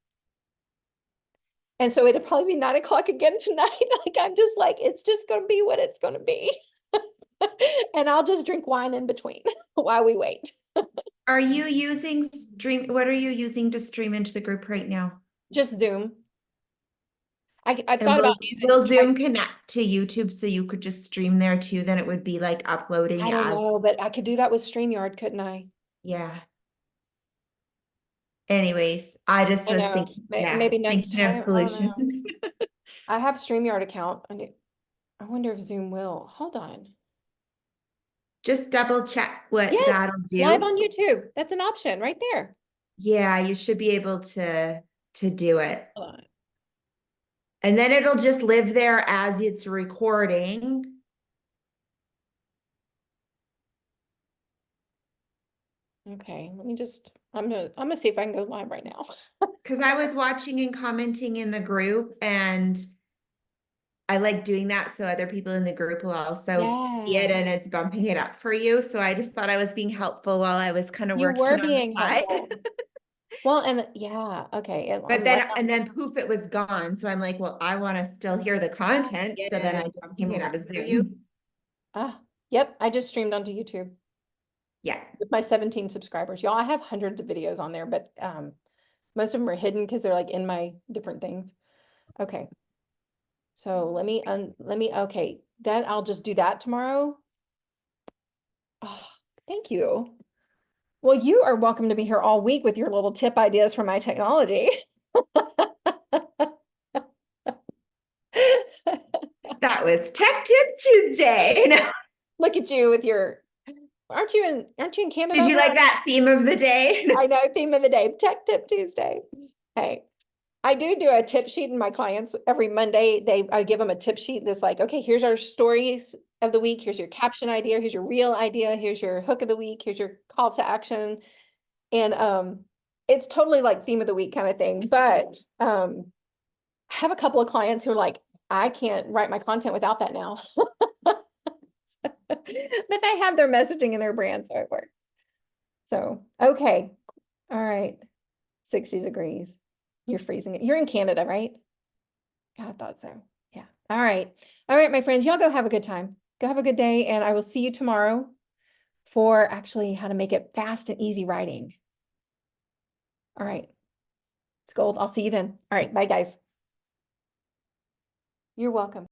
And so it'll probably be 9 o'clock again tonight. Like, I'm just like, it's just going to be what it's going to be. And I'll just drink wine in between while we wait. Are you using what are you using to stream into the group right now? Just Zoom. I And thought about using. will Zoom connect to YouTube so you could just stream there too? Then it would be like uploading I don't as, know, but I could do that with StreamYard, couldn't I? yeah. Anyways, I just I was know. thinking, Maybe next thinking of time. I don't know. solutions. I have StreamYard account. I wonder if Zoom will. Hold on. Just double check what Yes, that'll live do. on YouTube. That's an option right there. Yeah, you should be able to do it. Hold on. And then it'll just live there as it's recording. Okay, let me just, I'm gonna see if I can go live right now. Because I was watching and commenting in the group, and I like doing that so other people in the group will also see it, Yeah. and it's bumping it up for you. So I just thought I was being helpful while I was kind of You working were on the being side. helpful. Well, and yeah, okay. But then and then poof, it was gone. So I'm like, well, I want to still hear the content. So then I just came out of Zoom. Yep, I just streamed onto YouTube Yeah. with my 17 subscribers. Y'all, I have hundreds of videos on there, but most of them are hidden because they're like in my different things. Okay. So let me, okay, then I'll just do that tomorrow. Oh, thank you. Well, you are welcome to be here all week with your little tip ideas for my technology. That was Tech Tip Tuesday. Look at you with your, aren't you in Canada? Did you like that theme of the day? I know, theme of the day, Tech Tip Tuesday. Hey, I do a tip sheet in my clients every Monday. I give them a tip sheet that's like, okay, here's our stories of the week. Here's your caption idea. Here's your reel idea. Here's your hook of the week. Here's your call to action. And it's totally like theme of the week kind of thing. But I have a couple of clients who are like, I can't write my content without that now. But they have their messaging in their brand, so it works. So, okay. All right. 60 degrees. You're freezing it. You're in Canada, right? Yeah, I thought so. Yeah. All right. All right, my friends, y'all go have a good time. Go have a good day, and I will see you tomorrow for actually how to make it fast and easy writing. All right. It's gold. I'll see you then. All right. Bye, guys. You're welcome.